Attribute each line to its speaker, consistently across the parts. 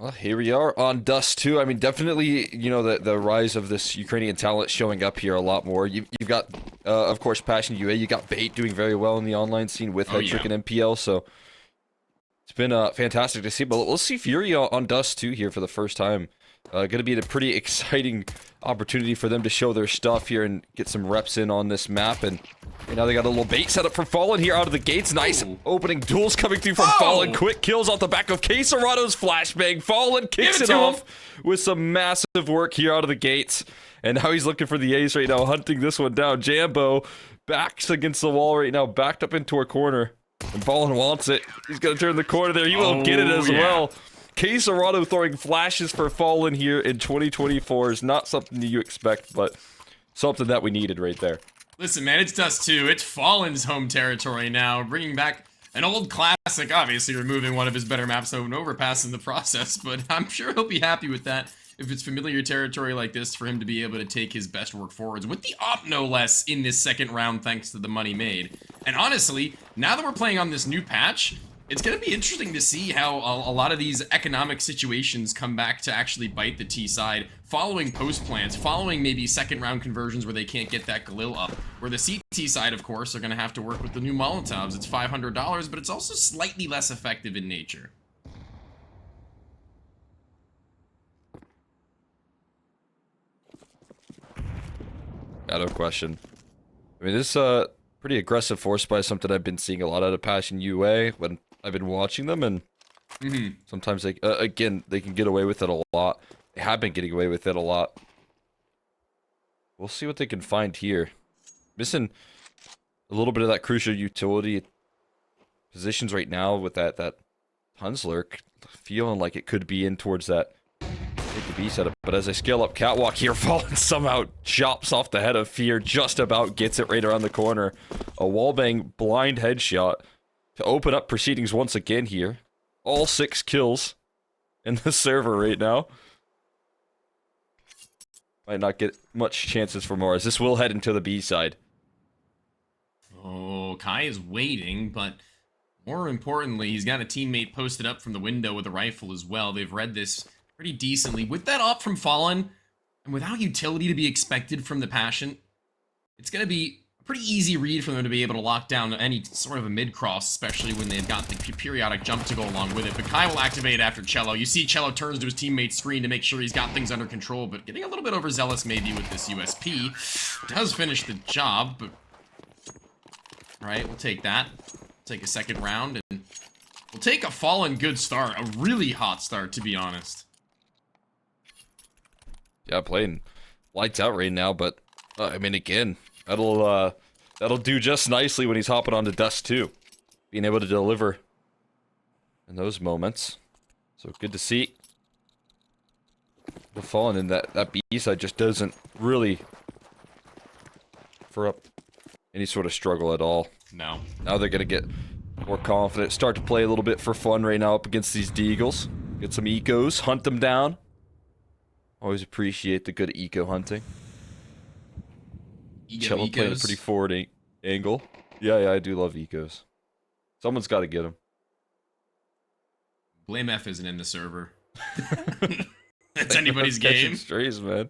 Speaker 1: Well, here we are on Dust 2. I mean, definitely, the rise of this Ukrainian talent showing up here a lot more. You've got, of course, Passion UA. You got Bait doing very well in the online scene with Headtrick and MPL, so it's been fantastic to see. But we'll see FURIA on Dust 2 here for the first time. Going to be a pretty exciting opportunity for them to show their stuff here and get some reps in on this map. And now they got a little bait set up for Fallen here out of the gates. Nice opening duels coming through from Fallen. Quick kills off the back of Quesarado's flashbang. Fallen kicks it off with some massive work here out of the gates. And now he's looking for the ace right now, hunting this one down. Jambo backs against the wall right now, backed up into a corner. And Fallen wants it. He's going to turn the corner there. He will get it as well. Quesarado throwing flashes for Fallen here in 2024 is not something that you expect, but something that we needed right there.
Speaker 2: Listen, man, it's Dust 2. It's Fallen's home territory now, bringing back an old classic, obviously removing one of his better maps over and overpass in the process, but I'm sure he'll be happy with that if it's familiar territory like this for him to be able to take his best work forwards with the op no less in this second round thanks to the money made. And honestly, now that we're playing on this new patch, it's going to be interesting to see how a lot of these economic situations come back to actually bite the T side, following post plants, following maybe second round conversions where they can't get that Galil up. Where the CT side, of course, are going to have to work with the new Molotovs. It's $500, but it's also slightly less effective in nature.
Speaker 1: Yeah, no question. I mean, this pretty aggressive force by something I've been seeing a lot out of Passion UA when I've been watching them, and sometimes they, again, they can get away with it a lot. They have been getting away with it a lot. We'll see what they can find here. Missing a little bit of that crucial utility positions right now with that Tunslurk, feeling like it could be in towards that B setup. But as I scale up Catwalk here, Fallen somehow chops off the head of Fear, just about gets it right around the corner. A wallbang blind headshot to open up proceedings once again here. All 6 kills in the server right now. Might not get much chances for more, as this will head into the B side.
Speaker 2: Oh, Kai is waiting, but more importantly, he's got a teammate posted up from the window with a rifle as well. They've read this pretty decently. With that op from Fallen, and without utility to be expected from the Passion, it's going to be a pretty easy read for them to be able to lock down any sort of a mid-cross, especially when they've got the periodic jump to go along with it. But Kai will activate after Cello. You see Cello turns to his teammate's screen to make sure he's got things under control, but getting a little bit overzealous maybe with this USP. Does finish the job, but... Alright, we'll take that. Take a second round, and we'll take a Fallen good start. A really hot start, to be honest.
Speaker 1: Yeah, playing lights out right now, but I mean, again, that'll do just nicely when he's hopping onto Dust 2, being able to deliver in those moments. So good to see. The Fallen in that B side just doesn't really offer up any sort of struggle at all.
Speaker 2: No.
Speaker 1: Now they're gonna get more confident, start to play a little bit for fun right now up against these Deagles. Get some ecos, hunt them down. Always appreciate the good eco hunting. Cello playing a pretty forward angle. Yeah, I do love ecos. Someone's got to get them.
Speaker 2: Blame F isn't in the server. That's anybody's game.
Speaker 1: Strays, man.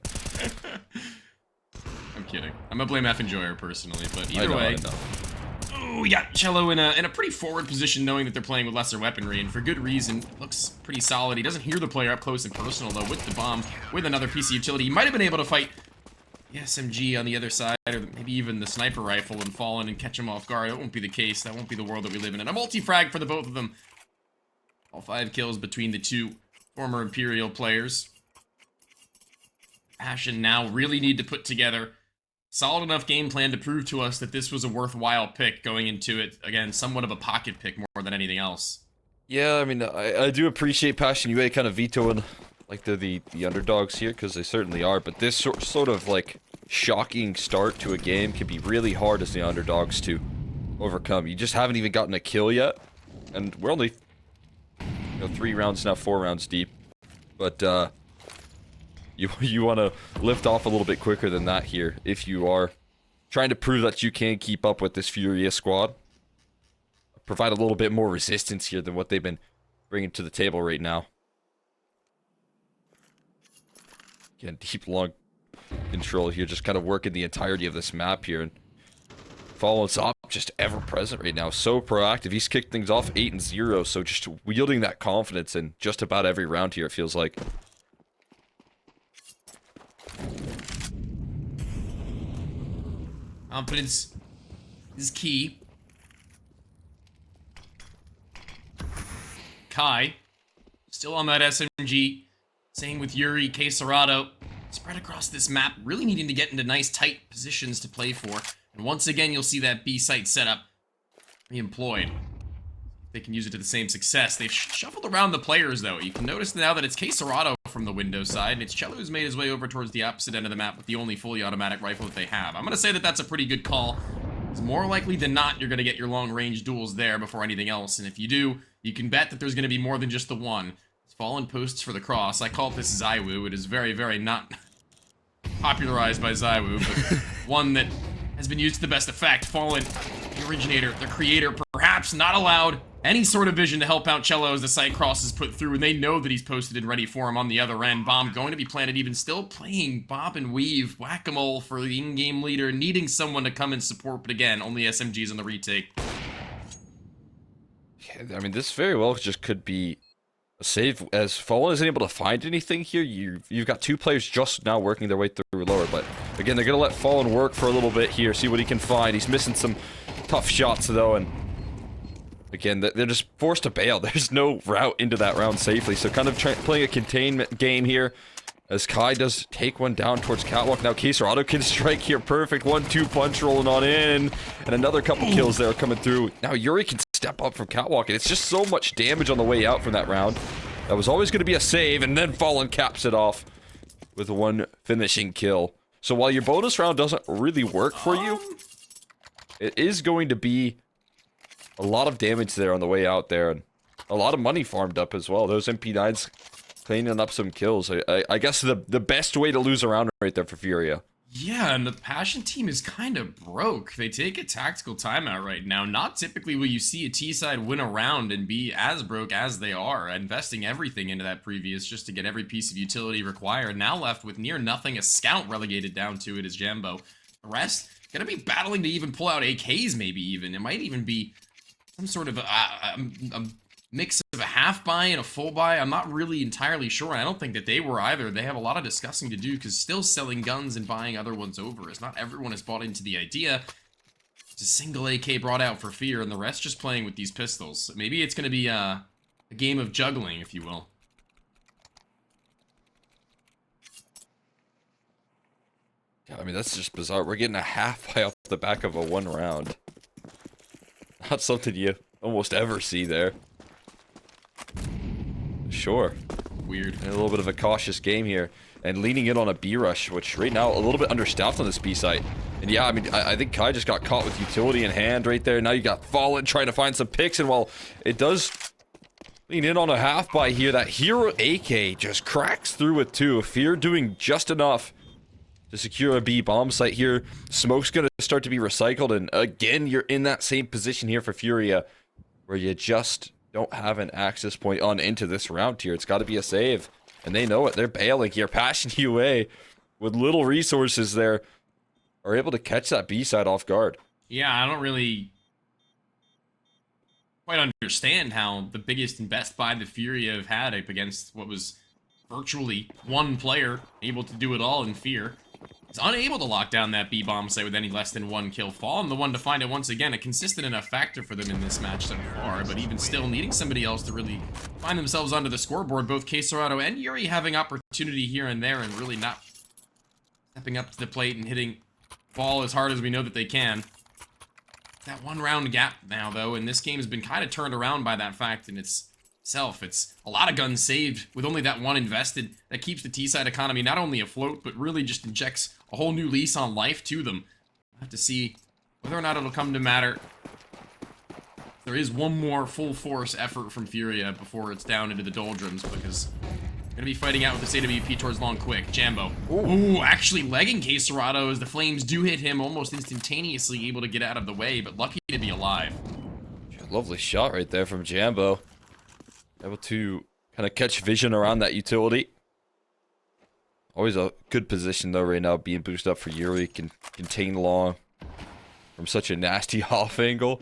Speaker 2: I'm kidding. I'm a Blame F enjoyer personally, but either
Speaker 1: I
Speaker 2: way.
Speaker 1: know.
Speaker 2: Ooh, we got Cello in a pretty forward position, knowing that they're playing with lesser weaponry, and for good reason. Looks pretty solid. He doesn't hear the player up close and personal, though, with the bomb, with another PC utility. He might have been able to fight the SMG on the other side, or maybe even the sniper rifle and fall in and catch him off guard. It won't be the case. That won't be the world that we live in. And a multi-frag for the both of them. All 5 kills between the two former Imperial players. Passion now really need to put together solid enough game plan to prove to us that this was a worthwhile pick going into it. Again, somewhat of a pocket pick more than anything else.
Speaker 1: Yeah, I mean, I do appreciate Passion UA kind of vetoing like the underdogs here, because they certainly are, but this sort of like shocking start to a game can be really hard as the underdogs to overcome. You just haven't even gotten a kill yet, and we're only 3 rounds now, 4 rounds deep, but you want to lift off a little bit quicker than that here if you are trying to prove that you can keep up with this FURIA squad. Provide a little bit more resistance here than what they've been bringing to the table right now. Again, deep long control here, just kind of working the entirety of this map here. And Fallen's up, just ever present right now. So proactive. He's kicked things off 8-0, so just wielding that confidence in just about every round here, it feels like.
Speaker 2: Confidence is key. Kai, still on that SMG. Same with Yuri, Quesarado. Spread across this map, really needing to get into nice tight positions to play for. And once again, you'll see that B site setup re-employed. They can use it to the same success. They've shuffled around the players, though. You can notice now that it's Quesarado from the window side, and it's Cello who's made his way over towards the opposite end of the map with the only fully automatic rifle that they have. I'm going to say that that's a pretty good call. It's more likely than not you're going to get your long-range duels there before anything else, and if you do, you can bet that there's going to be more than just the one. It's Fallen posts for the cross. I call this Zywoo. It is very, very not popularized by Zywoo, but one that has been used to the best effect. Fallen, the originator, the creator, perhaps not allowed any sort of vision to help out Cello as the site cross is put through, and they know that he's posted and ready for him on the other end. Bomb going to be planted, even still playing bob and weave, whack-a-mole for the in-game leader, needing someone to come and support, but again, only SMGs on the retake.
Speaker 1: Yeah, I mean, this very well just could be a save, as Fallen isn't able to find anything here. You've got two players just now working their way through lower, but again, they're going to let Fallen work for a little bit here, see what he can find. He's missing some tough shots, though, and again, they're just forced to bail. There's no route into that round safely, so kind of playing a containment game here as Kai does take one down towards Catwalk. Now Quesarado can strike here. Perfect 1-2 punch rolling on in, and another couple kills there coming through. Now Yuri can step up from Catwalk, and it's just so much damage on the way out from that round. That was always going to be a save, and then Fallen caps it off with one finishing kill. So while your bonus round doesn't really work for you, it is going to be a lot of damage there on the way out there, and a lot of money farmed up as well. Those MP9s cleaning up some kills. I guess the best way to lose a round right there for FURIA.
Speaker 2: Yeah, and the Passion team is kind of broke. They take a tactical timeout right now. Not typically will you see a T-side win a round and be as broke as they are, investing everything into that previous just to get every piece of utility required. Now left with near nothing, a scout relegated down to it is Jambo. The rest gonna be battling to even pull out AKs maybe even. It might even be some sort of a mix of a half buy and a full buy. I'm not really entirely sure. I don't think that they were either. They have a lot of discussing to do because still selling guns and buying other ones over is not everyone has bought into the idea. It's a single AK brought out for fear and the rest just playing with these pistols. Maybe it's going to be a game of juggling, if you will.
Speaker 1: Yeah, I mean, that's just bizarre. We're getting a half buy off the back of a one round. Not something you almost ever see there. Sure.
Speaker 2: Weird.
Speaker 1: And a little bit of a cautious game here. And leaning in on a B rush, which right now a little bit understaffed on this B site. And yeah, I mean, I think Kai just got caught with utility in hand right there. Now you got Fallen trying to find some picks, and while it does lean in on a half by here, that hero AK just cracks through with two. Fear doing just enough to secure a B bomb site here. Smoke's gonna start to be recycled, and again, you're in that same position here for FURIA, where you just don't have an access point on into this round here. It's got to be a save, and they know it. They're bailing here. Passion UA, with little resources there, are able to catch that B side off guard.
Speaker 2: Yeah, I don't really quite understand how the biggest and best buy the FURIA have had up against what was virtually one player able to do it all in Fear. He's unable to lock down that B-bomb site with any less than one kill. Fallen the one to find it once again, a consistent enough factor for them in this match so far, but even still needing somebody else to really find themselves onto the scoreboard. Both Quesarado and Yuri having opportunity here and there and really not stepping up to the plate and hitting ball as hard as we know that they can. That one round gap now though, and this game has been kind of turned around by that fact in itself. It's a lot of guns saved with only that one invested that keeps the T-side economy not only afloat, but really just injects a whole new lease on life to them. We'll have to see whether or not it'll come to matter. There is one more full force effort from FURIA before it's down into the doldrums, because we're gonna be fighting out with this AWP towards long quick. Jambo. Ooh, actually legging Quesarado as the flames do hit him almost instantaneously, able to get out of the way, but lucky to be alive.
Speaker 1: Lovely shot right there from Jambo. Able to kind of catch vision around that utility. Always a good position though right now, being boosted up for Yuri. Can contain long from such a nasty off angle.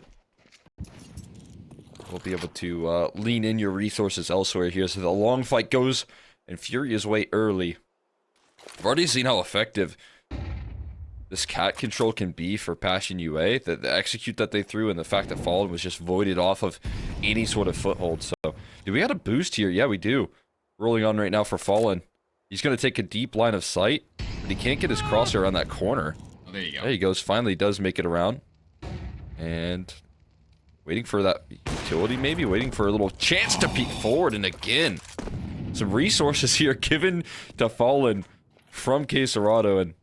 Speaker 1: We'll be able to lean in your resources elsewhere here. So the long fight goes, and FURIA's way early. I've already seen how effective this cat control can be for Passion UA. The execute that they threw and the fact that Fallen was just voided off of any sort of foothold. So, do we have a boost here? Yeah, we do. Rolling on right now for Fallen. He's going to take a deep line of sight, but he can't get his crosshair around that corner.
Speaker 2: Oh, there you go.
Speaker 1: There he goes. Finally does make it around. And waiting for that utility, maybe waiting for a little chance to peek forward. And again, some resources here given to Fallen from Quesarado, and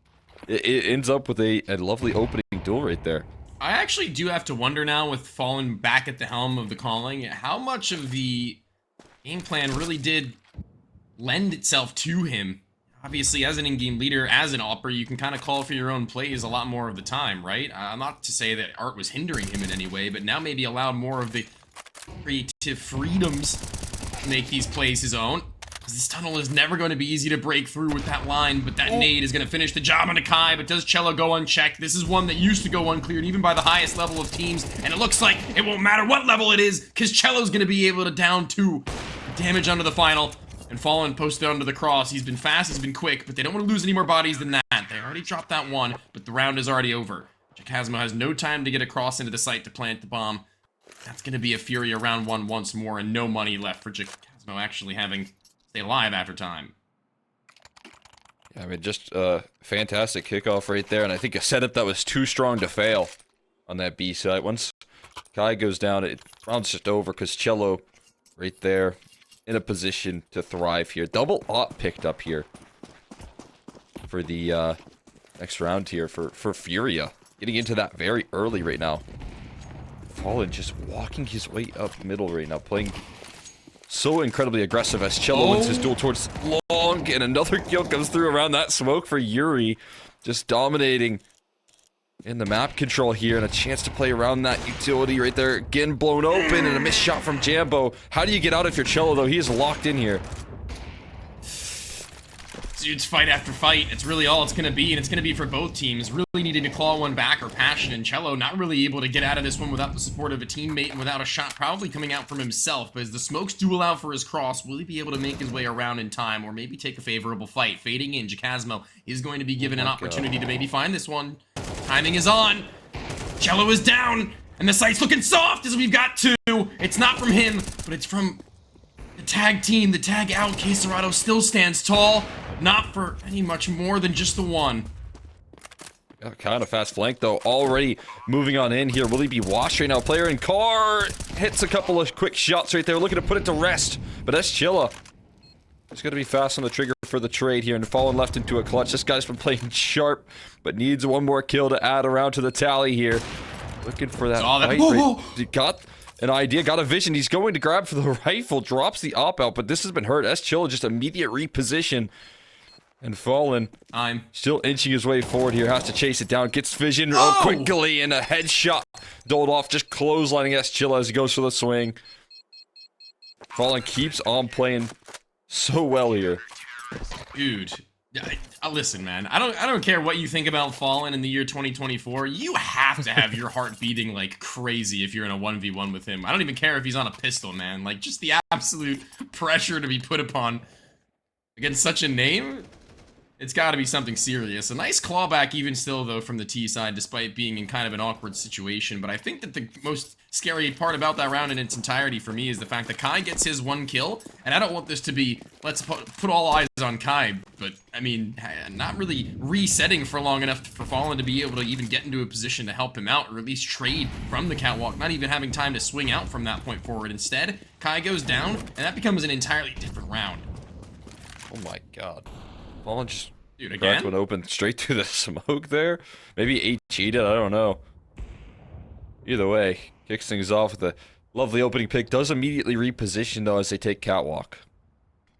Speaker 1: it ends up with a lovely opening duel right there.
Speaker 2: I actually do have to wonder now, with Fallen back at the helm of the calling, how much of the game plan really did lend itself to him. Obviously, as an in-game leader, as an opera, you can kind of call for your own plays a lot more of the time, right? Not to say that art was hindering him in any way, but now maybe allowed more of the creative freedoms to make these plays his own. This tunnel is never going to be easy to break through with that line, but that nade is going to finish the job on Akai. But does Cello go unchecked? This is one that used to go uncleared even by the highest level of teams, and it looks like it won't matter what level it is, because Cello's going to be able to down 2 damage under the final. And Fallen posted under the cross. He's been fast, he's been quick, but they don't want to lose any more bodies than that. They already dropped that one, but the round is already over. Jacasmo has no time to get across into the site to plant the bomb. That's going to be a FURIA round 1 once more, and no money left for Jacasmo actually having stay alive after time.
Speaker 1: Yeah, I mean, just a fantastic kickoff right there, and I think a setup that was too strong to fail on that B side. Once Kai goes down, it round's just over because Cello right there in a position to thrive here. Double op picked up here for the next round here for FURIA. Getting into that very early right now. Fallen just walking his way up middle right now, playing so incredibly aggressive as Cello wins his duel towards long, and another kill comes through around that smoke for Yuri. Just dominating in the map control here, and a chance to play around that utility right there. Again, blown open, and a missed shot from Jambo. How do you get out if you're Cello, though? He is locked in here.
Speaker 2: Dude's fight after fight. It's really all it's going to be, and it's going to be for both teams. Really needing to claw one back, or Passion and Cello not really able to get out of this one without the support of a teammate and without a shot probably coming out from himself. But as the smokes do allow for his cross, will he be able to make his way around in time, or maybe take a favorable fight? Fading in, Jacasmo is going to be given an opportunity to maybe find this one. Timing is on. Cello is down, and the site's looking soft as we've got 2. It's not from him, but it's from the tag team. The tag out. Quesarado still stands tall. Not for any much more than just the one.
Speaker 1: Got kind of fast flank, though. Already moving on in here. Will he be washed right now? Player in car hits a couple of quick shots right there, looking to put it to rest. But that's Chilla. He's going to be fast on the trigger for the trade here, and Fallen left into a clutch. This guy's been playing sharp, but needs one more kill to add around to the tally here. Looking for that fight. He got an idea, got a vision. He's going to grab for the rifle, drops the op out, but this has been hurt. As Chilla just immediate reposition. And Fallen,
Speaker 2: I'm
Speaker 1: still inching his way forward here, has to chase it down, gets vision quickly, and a headshot doled off, just clotheslining Chilla as he goes for the swing. Fallen keeps on playing so well here.
Speaker 2: Dude, listen, man, I don't care what you think about Fallen in the year 2024. You have to have your heart beating like crazy if you're in a 1v1 with him. I don't even care if he's on a pistol, man. Like, just the absolute pressure to be put upon against such a name. It's got to be something serious. A nice clawback even still, though, from the T side, despite being in kind of an awkward situation. But I think that the most scary part about that round in its entirety for me is the fact that Kai gets his 1 kill. And I don't want this to be, let's put all eyes on Kai. But, I mean, not really resetting for long enough for Fallen to be able to even get into a position to help him out, or at least trade from the catwalk. Not even having time to swing out from that point forward. Instead, Kai goes down, and that becomes an entirely different round.
Speaker 1: Oh my god. Fallen just
Speaker 2: again
Speaker 1: went open straight through the smoke there. Maybe cheated, I don't know. Either way, kicks things off with a lovely opening pick. Does immediately reposition though as they take catwalk.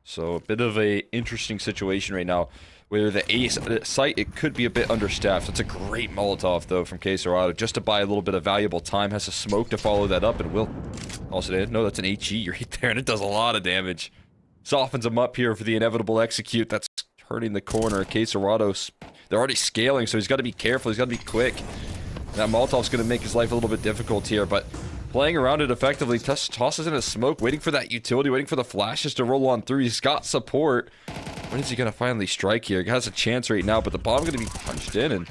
Speaker 1: So a bit of a interesting situation right now, where the A site, it could be a bit understaffed. It's a great Molotov though from Quesarado, just to buy a little bit of valuable time. Has a smoke to follow that up, and will also did. No, that's an HE right there, and it does a lot of damage. Softens him up here for the inevitable execute. That's turning the corner. Quesarado's, they're already scaling, so he's got to be careful. He's got to be quick. That Molotov's going to make his life a little bit difficult here, but playing around it effectively. Tosses in a smoke, waiting for that utility, waiting for the flashes to roll on through. He's got support. When is he going to finally strike here? He has a chance right now, but the bomb going to be punched in, and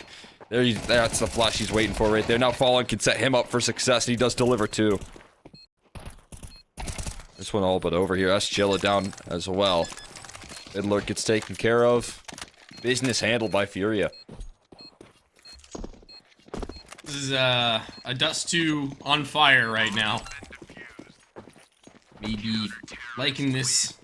Speaker 1: that's the flash he's waiting for right there. Now Fallen can set him up for success, and he does deliver too. This one all but over here. That's Chilla down as well. Mid-lurk gets taken care of. Business handled by FURIA.
Speaker 2: This is a Dust 2 on fire right now. Maybe liking this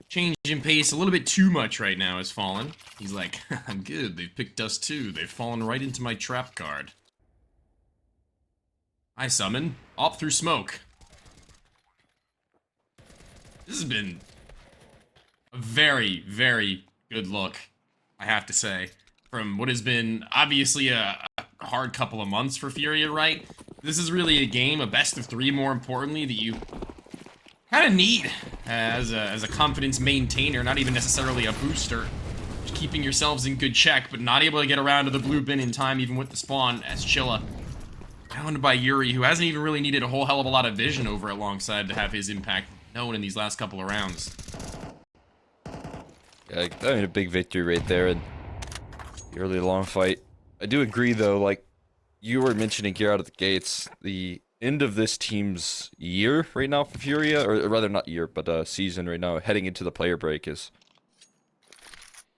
Speaker 2: change in pace a little bit too much right now as Fallen. He's like, I'm good, they've picked Dust 2. They've fallen right into my trap card. I summon. Op through smoke. This has been a very, very good look, I have to say. From what has been obviously a hard couple of months for FURIA, right? This is really a game, a best of 3 more importantly, that you kind of need as a confidence maintainer, not even necessarily a booster. Just keeping yourselves in good check, but not able to get around to the blue bin in time, even with the spawn, as Chilla pounded by Yuri, who hasn't even really needed a whole hell of a lot of vision over alongside to have his impact known in these last couple of rounds.
Speaker 1: Yeah, I mean, a big victory right there in the early long fight. I do agree, though, like you were mentioning here out of the gates, the end of this team's year right now for FURIA, or rather not year, but season right now, heading into the player break is...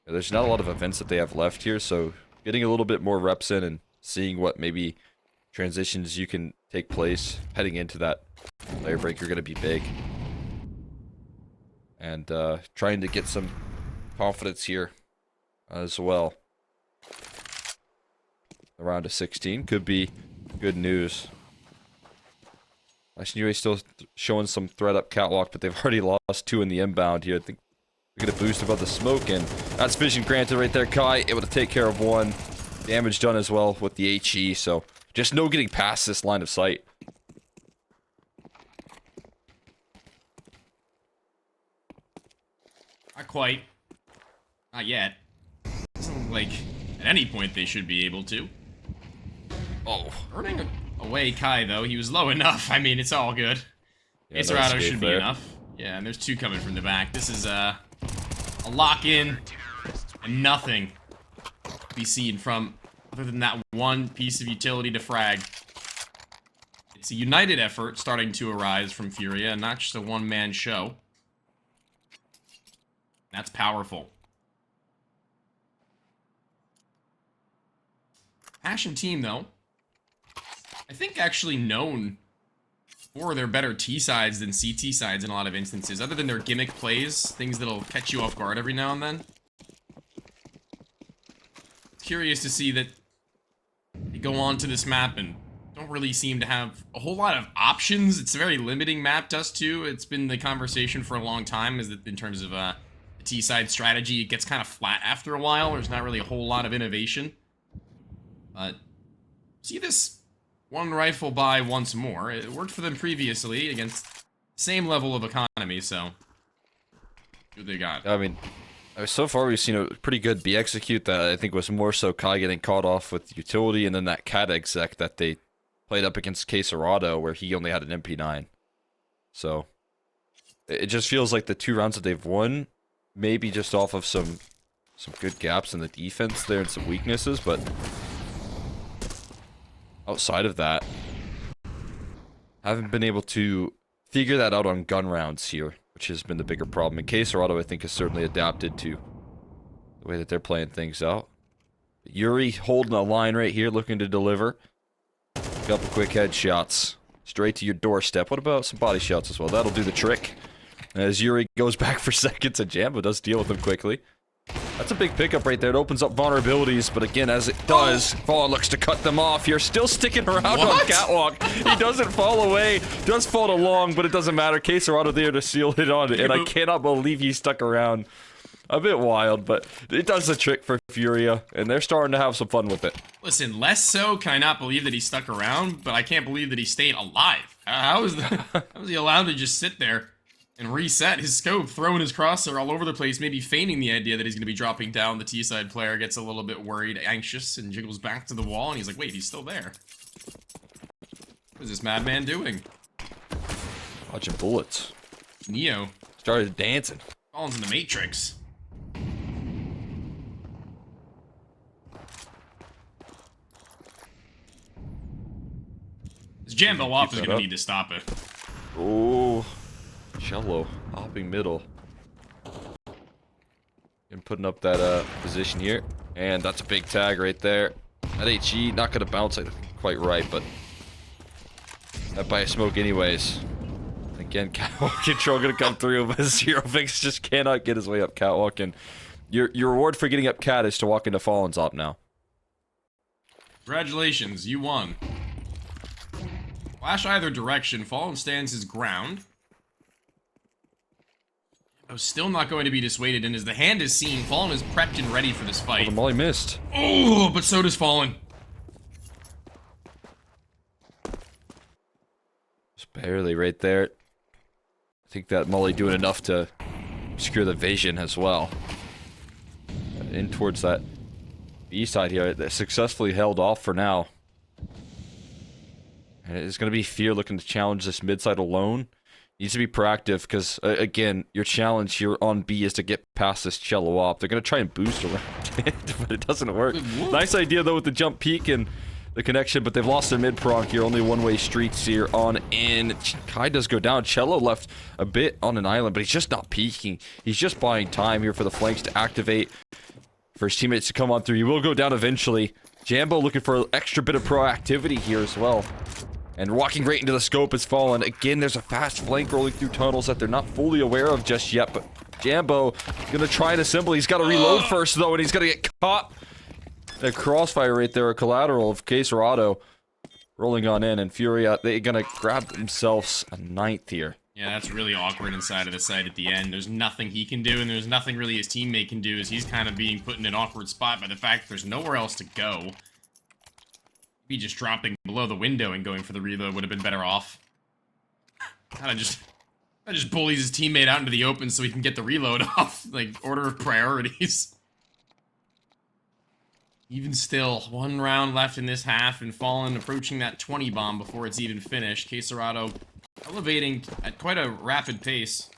Speaker 1: There's not a lot of events that they have left here, so getting a little bit more reps in and seeing what maybe transitions you can take place heading into that player break are going to be big. And trying to get some confidence here as well. The round of 16 could be good news. Ashnue still showing some threat up catwalk, but they've already lost 2 in the inbound here. I think we get a boost above the smoke, and that's vision granted right there. Kai able to take care of 1. Damage done as well with the HE, so just no getting past this line of sight.
Speaker 2: Not quite. Not yet. Doesn't look like at any point they should be able to. Oh, running away Kai, though. He was low enough. I mean, it's all good.
Speaker 1: Yeah,
Speaker 2: Acerado
Speaker 1: no
Speaker 2: should be
Speaker 1: there.
Speaker 2: enough. Yeah, and there's 2 coming from the back. This is a lock-in and nothing to be seen from other than that 1 piece of utility to frag. It's a united effort starting to arise from FURIA, and not just a one-man show. That's powerful. Passion team, though, I think actually known for their better T sides than CT sides in a lot of instances, other than their gimmick plays, things that'll catch you off guard every now and then. It's curious to see that they go on to this map and don't really seem to have a whole lot of options. It's a very limiting map, Dust 2. It's been the conversation for a long time, is that in terms of the T side strategy, it gets kind of flat after a while. There's not really a whole lot of innovation. But see this 1 rifle buy once more. It worked for them previously against the same level of economy, so what they got.
Speaker 1: I mean, so far we've seen a pretty good B execute that I think was more so Kai getting caught off with utility, and then that cat exec that they played up against Quesarado where he only had an MP9. So it just feels like the 2 rounds that they've won, maybe just off of some good gaps in the defense there and some weaknesses, but outside of that, haven't been able to figure that out on gun rounds here, which has been the bigger problem. And Quesarado, I think, has certainly adapted to the way that they're playing things out. Yuri holding a line right here, looking to deliver. A couple quick headshots straight to your doorstep. What about some body shots as well? That'll do the trick. As Yuri goes back for seconds, and Jambo does deal with him quickly. That's a big pickup right there. It opens up vulnerabilities, but again, as it does, Fallen looks to cut them off. You're still sticking around on catwalk. He doesn't fall away. Does fall along, but it doesn't matter. Quesarado there to seal it on, and I cannot believe he stuck around. A bit wild, but it does the trick for FURIA, and they're starting to have some fun with it.
Speaker 2: Listen, less so can I not believe that he stuck around, but I can't believe that he stayed alive. How is he allowed to just sit there and reset his scope, throwing his crosshair all over the place, maybe feigning the idea that he's going to be dropping down. The T-side player gets a little bit worried, anxious, and jiggles back to the wall, and he's like, wait, he's still there. What is this madman doing?
Speaker 1: Watching bullets.
Speaker 2: Neo
Speaker 1: Started dancing.
Speaker 2: falls in the Matrix. This Jambo off is going to need to stop it.
Speaker 1: Oh, Cello hopping middle. And putting up that position here. And that's a big tag right there. That HE not going to bounce quite right, but that by a smoke anyways. Again, catwalk control going to come through, but Zero Fix just cannot get his way up catwalk. And your reward for getting up cat is to walk into Fallen's op now.
Speaker 2: Congratulations, you won. Flash either direction. Fallen stands his ground. Oh, still not going to be dissuaded, and as the hand is seen, Fallen is prepped and ready for this
Speaker 1: Oh,
Speaker 2: fight.
Speaker 1: the molly missed.
Speaker 2: Oh, but so does Fallen.
Speaker 1: Just barely right there. I think that molly doing enough to obscure the vision as well. In towards that B side here. They successfully held off for now. And it's going to be Fear looking to challenge this mid side alone. Needs to be proactive because, again, your challenge here on B is to get past this Cello op. They're going to try and boost around it, but it doesn't work. Nice idea, though, with the jump peak and the connection, but they've lost their mid proc here. Only one-way streets here on in. Kai does go down. Cello left a bit on an island, but he's just not peeking. He's just buying time here for the flanks to activate. For his teammates to come on through. He will go down eventually. Jambo looking for an extra bit of proactivity here as well. And walking right into the scope is Fallen. Again, there's a fast flank rolling through tunnels that they're not fully aware of just yet. But Jambo gonna try and assemble. He's got to reload first, though, and he's gonna get caught. That crossfire right there, a collateral of Caserado rolling on in. And Furia, they're gonna grab themselves a 9th here.
Speaker 2: Yeah, that's really awkward inside of the site at the end. There's nothing he can do, and there's nothing really his teammate can do, as he's kind of being put in an awkward spot by the fact that there's nowhere else to go. Maybe just dropping below the window and going for the reload would have been better off. Kinda just bullies his teammate out into the open so he can get the reload off. Like, order of priorities. Even still, 1 round left in this half, and Fallen approaching that 20 bomb before it's even finished. Caserado elevating at quite a rapid pace.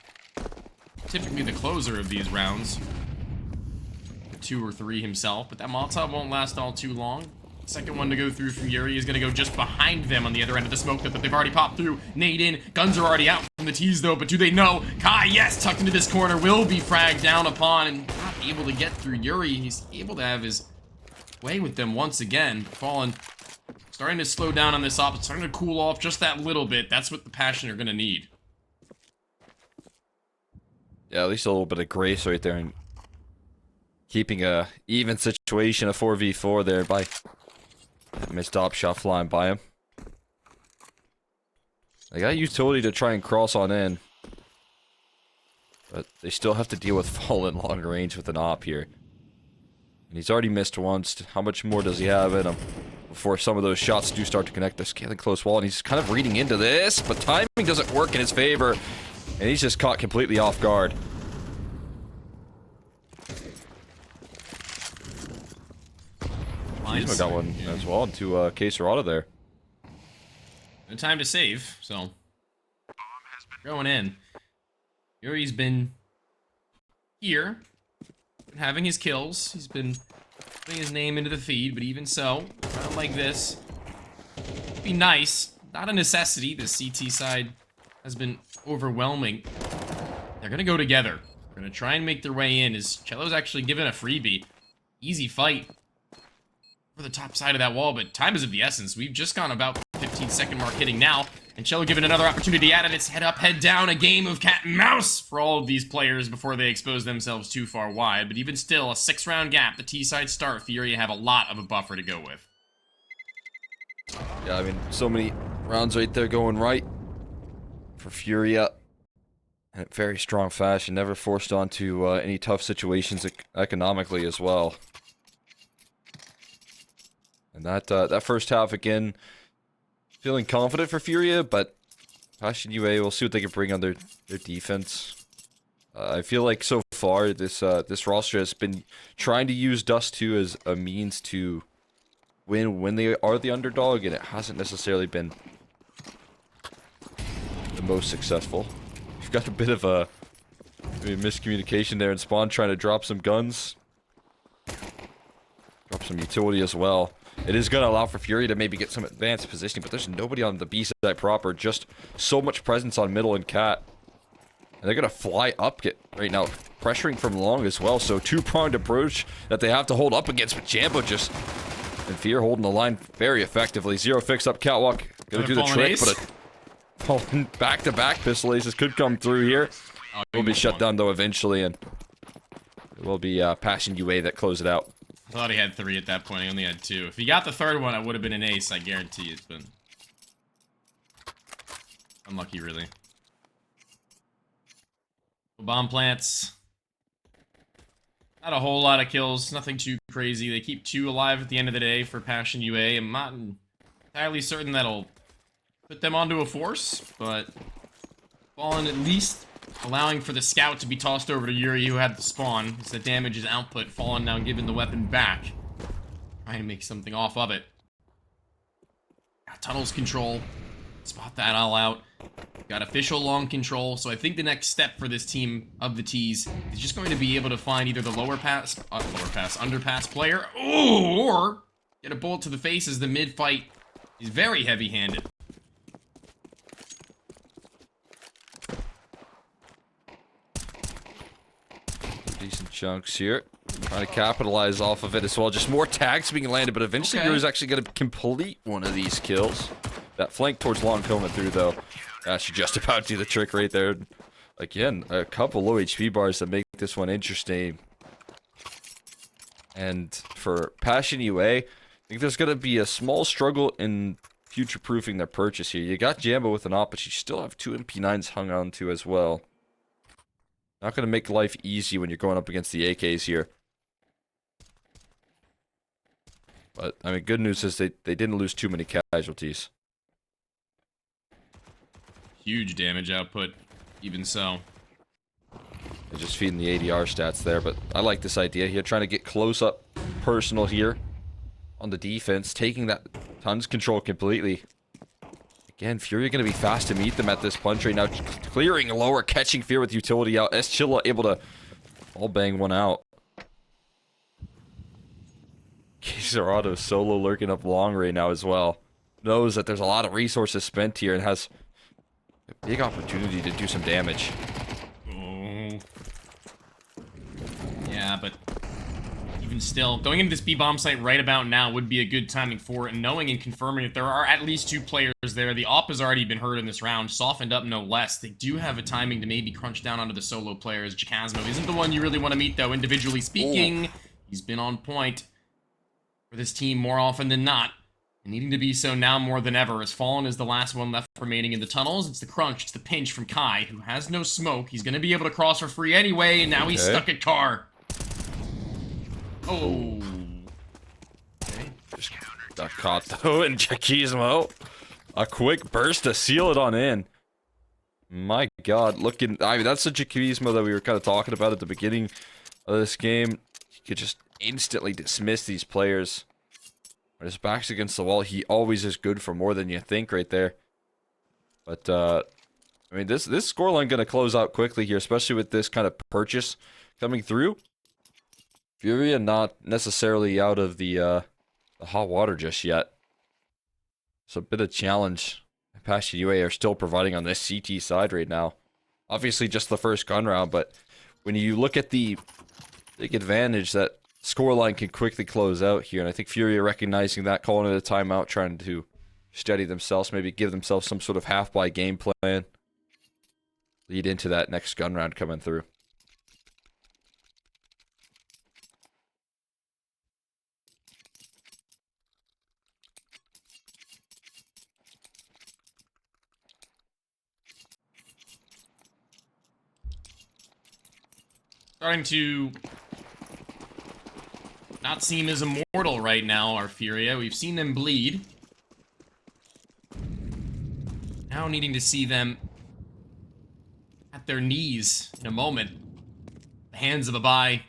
Speaker 2: Typically the closer of these rounds. 2 or 3 himself, but that Molotov won't last all too long. Second one to go through from Yuri is going to go just behind them on the other end of the smoke that they've already popped through. Nade in. Guns are already out from the tees, though, but do they know? Kai, yes, tucked into this corner, will be fragged down upon and not able to get through Yuri. He's able to have his way with them once again. Fallen starting to slow down on this op. It's starting to cool off just that little bit. That's what the Passion are going to need.
Speaker 1: Yeah, at least a little bit of grace right there and keeping a even situation, a 4v4 there by that missed op shot flying by him. They got utility to try and cross on in, but they still have to deal with Fallen long range with an op here. And he's already missed once. How much more does he have in him before some of those shots do start to connect? They're scaling close wall, and he's kind of reading into this, but timing doesn't work in his favor, and he's just caught completely off guard. He's got one as well into Caserado there.
Speaker 2: No time to save, so going in. Yuri's been here, been having his kills. He's been putting his name into the feed, but even so, not like this. It'd be nice, not a necessity. The CT side has been overwhelming. They're gonna go together. They're gonna try and make their way in. As Cello's actually given a freebie, easy fight for the top side of that wall, but time is of the essence. We've just gone about the 15-second mark hitting now, and Cello given another opportunity at it. It's head up, head down, a game of cat and mouse for all of these players before they expose themselves too far wide, but even still, a 6-round gap. The T-side start. Furia have a lot of a buffer to go with.
Speaker 1: Yeah, I mean, so many rounds right there going right for Furia. In a very strong fashion, never forced onto any tough situations economically as well. And that first half, again, feeling confident for Furia, but Passion UA, we'll see what they can bring on their defense. I feel like so far this roster has been trying to use Dust 2 as a means to win when they are the underdog, and it hasn't necessarily been the most successful. We've got a bit of a miscommunication there, and Spawn trying to drop some guns. Drop some utility as well. It is going to allow for Furia to maybe get some advanced positioning, but there's nobody on the B side proper. Just so much presence on middle and cat. And they're going to fly up right now, pressuring from long as well. So two-pronged approach that they have to hold up against, but Jambo just and Fear holding the line very effectively. Zero fix up catwalk. Going to do the trick,
Speaker 2: ace.
Speaker 1: but a back-to-back pistol aces could come through here. Will be shut down though eventually, and it will be Passion UA that close it out.
Speaker 2: I thought he had 3 at that point. He only had 2. If he got the third one, it would have been an ace. I guarantee it. But unlucky, really. Bomb plants. Not a whole lot of kills. Nothing too crazy. They keep 2 alive at the end of the day for Passion UA. I'm not entirely certain that'll put them onto a force, but Fallen at least allowing for the scout to be tossed over to Yuri, who had the spawn. As the damage is output. Fallen now given the weapon back. Trying to make something off of it. Got tunnels control. Spot that all out. Got official long control. So I think the next step for this team of the T's is just going to be able to find either the underpass player, or get a bullet to the face as the mid fight is very heavy-handed.
Speaker 1: Decent chunks here. Trying to capitalize off of it as well. Just more tags being landed, but eventually Yuri's actually going to complete one of these kills. That flank towards long coming through, though. That should just about do the trick right there. Again, a couple low HP bars that make this one interesting. And for Passion UA, I think there's going to be a small struggle in future-proofing their purchase here. You got Jambo with an op, but you still have 2 MP9s hung on to as well. Not going to make life easy when you're going up against the AKs here. But, I mean, good news is they didn't lose too many casualties.
Speaker 2: Huge damage output, even so.
Speaker 1: They're just feeding the ADR stats there, but I like this idea here. Trying to get close up personal here on the defense. Taking that tons control completely. Again, Furia going to be fast to meet them at this punch right now. Clearing lower, catching Fear with utility out. Chilla able to all bang one out. Zerato solo lurking up long right now as well. Knows that there's a lot of resources spent here and has a big opportunity to do some damage.
Speaker 2: Oh. Yeah, but even still, going into this B-bomb site right about now would be a good timing for it, and knowing and confirming that there are at least 2 players there. The op has already been hurt in this round, softened up no less. They do have a timing to maybe crunch down onto the solo players. Jacasmo isn't the one you really want to meet, though, individually speaking. He's been on point for this team more often than not, and needing to be so now more than ever, as Fallen is the last one left remaining in the tunnels. It's the crunch, it's the pinch from Kai, who has no smoke. He's going to be able to cross for free anyway, and now he's stuck at car. Oh.
Speaker 1: Okay. Just got caught though, and Jachismo. A quick burst to seal it on in. My god, looking. I mean, that's the Jachismo that we were kind of talking about at the beginning of this game. He could just instantly dismiss these players. When his back's against the wall, he always is good for more than you think right there. But, I mean, this scoreline going to close out quickly here, especially with this kind of purchase coming through. Furia not necessarily out of the hot water just yet. It's a bit of challenge. Passion UA are still providing on this CT side right now. Obviously just the first gun round, but when you look at the big advantage that scoreline can quickly close out here, and I think Furia recognizing that, calling it a timeout, trying to steady themselves, maybe give themselves some sort of half-buy game plan. Lead into that next gun round coming through.
Speaker 2: Starting to not seem as immortal right now, our Furia. We've seen them bleed. Now Now needing to see them at their knees in a moment. The hands of a buy.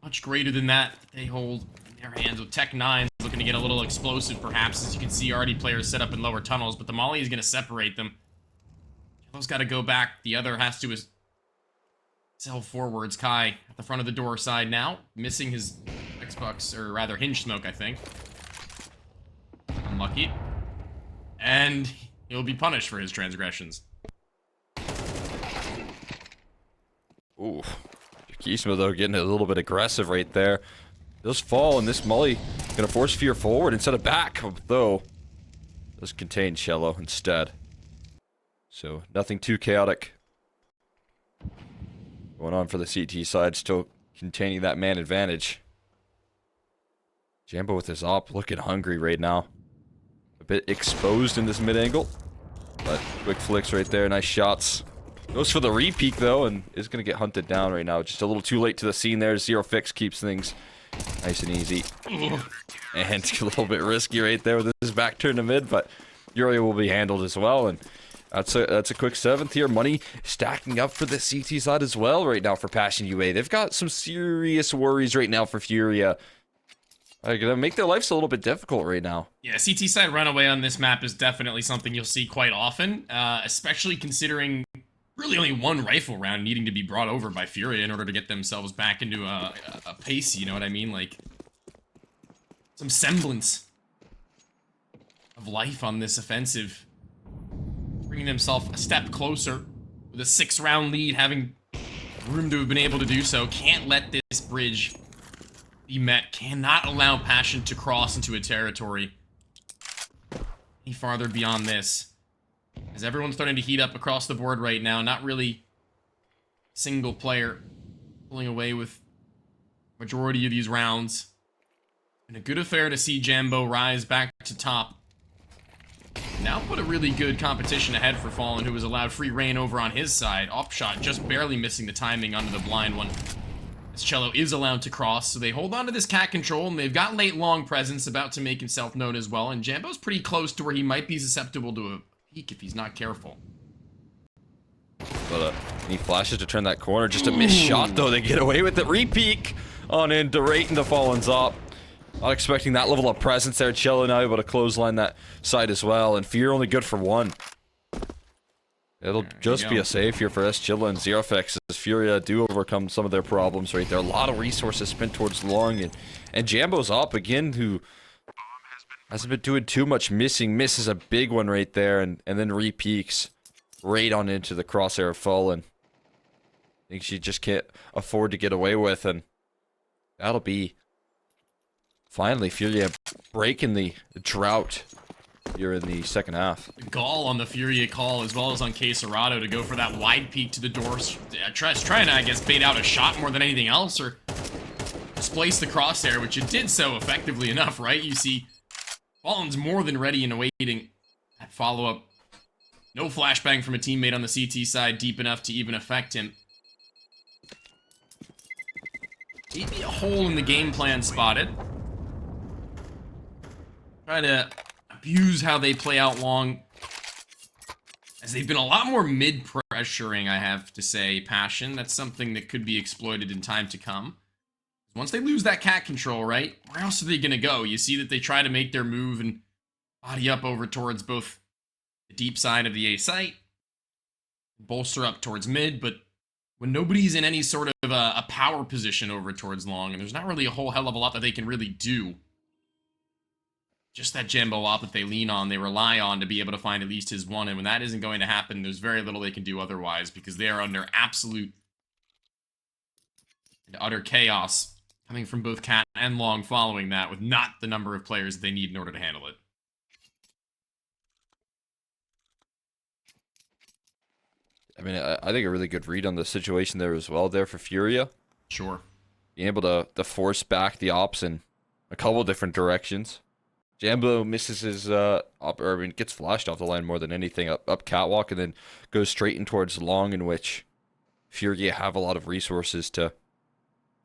Speaker 2: Much greater than that they hold in their hands with Tech 9 looking to get a little explosive perhaps. As you can see, already players set up in lower tunnels, but the Molly is going to separate them. Yellow's got to go back. The other has to sell forwards. Kai at the front of the door side now, missing his Xbox, or rather hinge smoke, I think. Unlucky. And he'll be punished for his transgressions.
Speaker 1: Ooh. Kisma, though, getting a little bit aggressive right there. Does fall, and this Molly gonna force Fear forward instead of back, though. Does contain Cello instead. So, nothing too chaotic going on for the CT side, still containing that man advantage. Jambo with his op, looking hungry right now. A bit exposed in this mid-angle, but quick flicks right there, nice shots. Goes for the re-peek, though, and is going to get hunted down right now. Just a little too late to the scene there. Zero Fix keeps things nice and easy. And a little bit risky right there with his back turn to mid, but Furia will be handled as well. And that's a quick 7th here. Money stacking up for the CT side as well right now for Passion UA. They've got some serious worries right now for Furia. Gonna make their lives a little bit difficult right now.
Speaker 2: Yeah, CT side runaway on this map is definitely something you'll see quite often, especially considering really only one rifle round needing to be brought over by Furia in order to get themselves back into a pace, you know what I mean? Like, some semblance of life on this offensive. Bringing themselves a step closer with a 6-round lead, having room to have been able to do so. Can't let this bridge be met. Cannot allow Passion to cross into a territory any farther beyond this. As everyone's starting to heat up across the board right now, not really single player pulling away with majority of these rounds. And a good affair to see Jambo rise back to top. Now put a really good competition ahead for Fallen, who was allowed free reign over on his side. Op shot just barely missing the timing onto the blind one. As Cello is allowed to cross, so they hold on to this cat control, and they've got late long presence about to make himself known as well. And Jambo's pretty close to where he might be susceptible to a peek if he's not careful.
Speaker 1: But he flashes to turn that corner. Just a missed shot, though. They get away with it. Re-peek on into right into Fallen's op. Not expecting that level of presence there. Cello now able to clothesline that side as well. And Fear only good for 1. It'll just be a save here for Chilla and Zerofix as Furia do overcome some of their problems right there. A lot of resources spent towards long, and Jambo's op again, who hasn't been doing too much missing. Misses a big one right there, and then re-peeks right on into the crosshair of Fallen. I think she just can't afford to get away with, and that'll be finally Furia breaking the drought here in the second half.
Speaker 2: Gall on the Furia call, as well as on Quesarado to go for that wide peek to the doors. Trying to, I guess, bait out a shot more than anything else, or displace the crosshair, which it did so effectively enough, right? You see, Fallen's more than ready and awaiting that follow-up. No flashbang from a teammate on the CT side deep enough to even affect him. Maybe a hole in the game plan spotted. Try to abuse how they play out long, as they've been a lot more mid-pressuring, I have to say, Passion. That's something that could be exploited in time to come. Once they lose that cat control, right, where else are they going to go? You see that they try to make their move and body up over towards both the deep side of the A site, bolster up towards mid, but when nobody's in any sort of a power position over towards long, and there's not really a whole hell of a lot that they can really do. Just that Jambo op that they lean on, they rely on to be able to find at least his one, and when that isn't going to happen, there's very little they can do otherwise, because they are under absolute and utter chaos coming from both Cat and Long following that, with not the number of players they need in order to handle it.
Speaker 1: I mean, I think a really good read on the situation there as well there for Furia.
Speaker 2: Sure.
Speaker 1: Being able to force back the ops in a couple different directions. Jambo misses his gets flashed off the line more than anything up catwalk, and then goes straight in towards long, in which Furia have a lot of resources to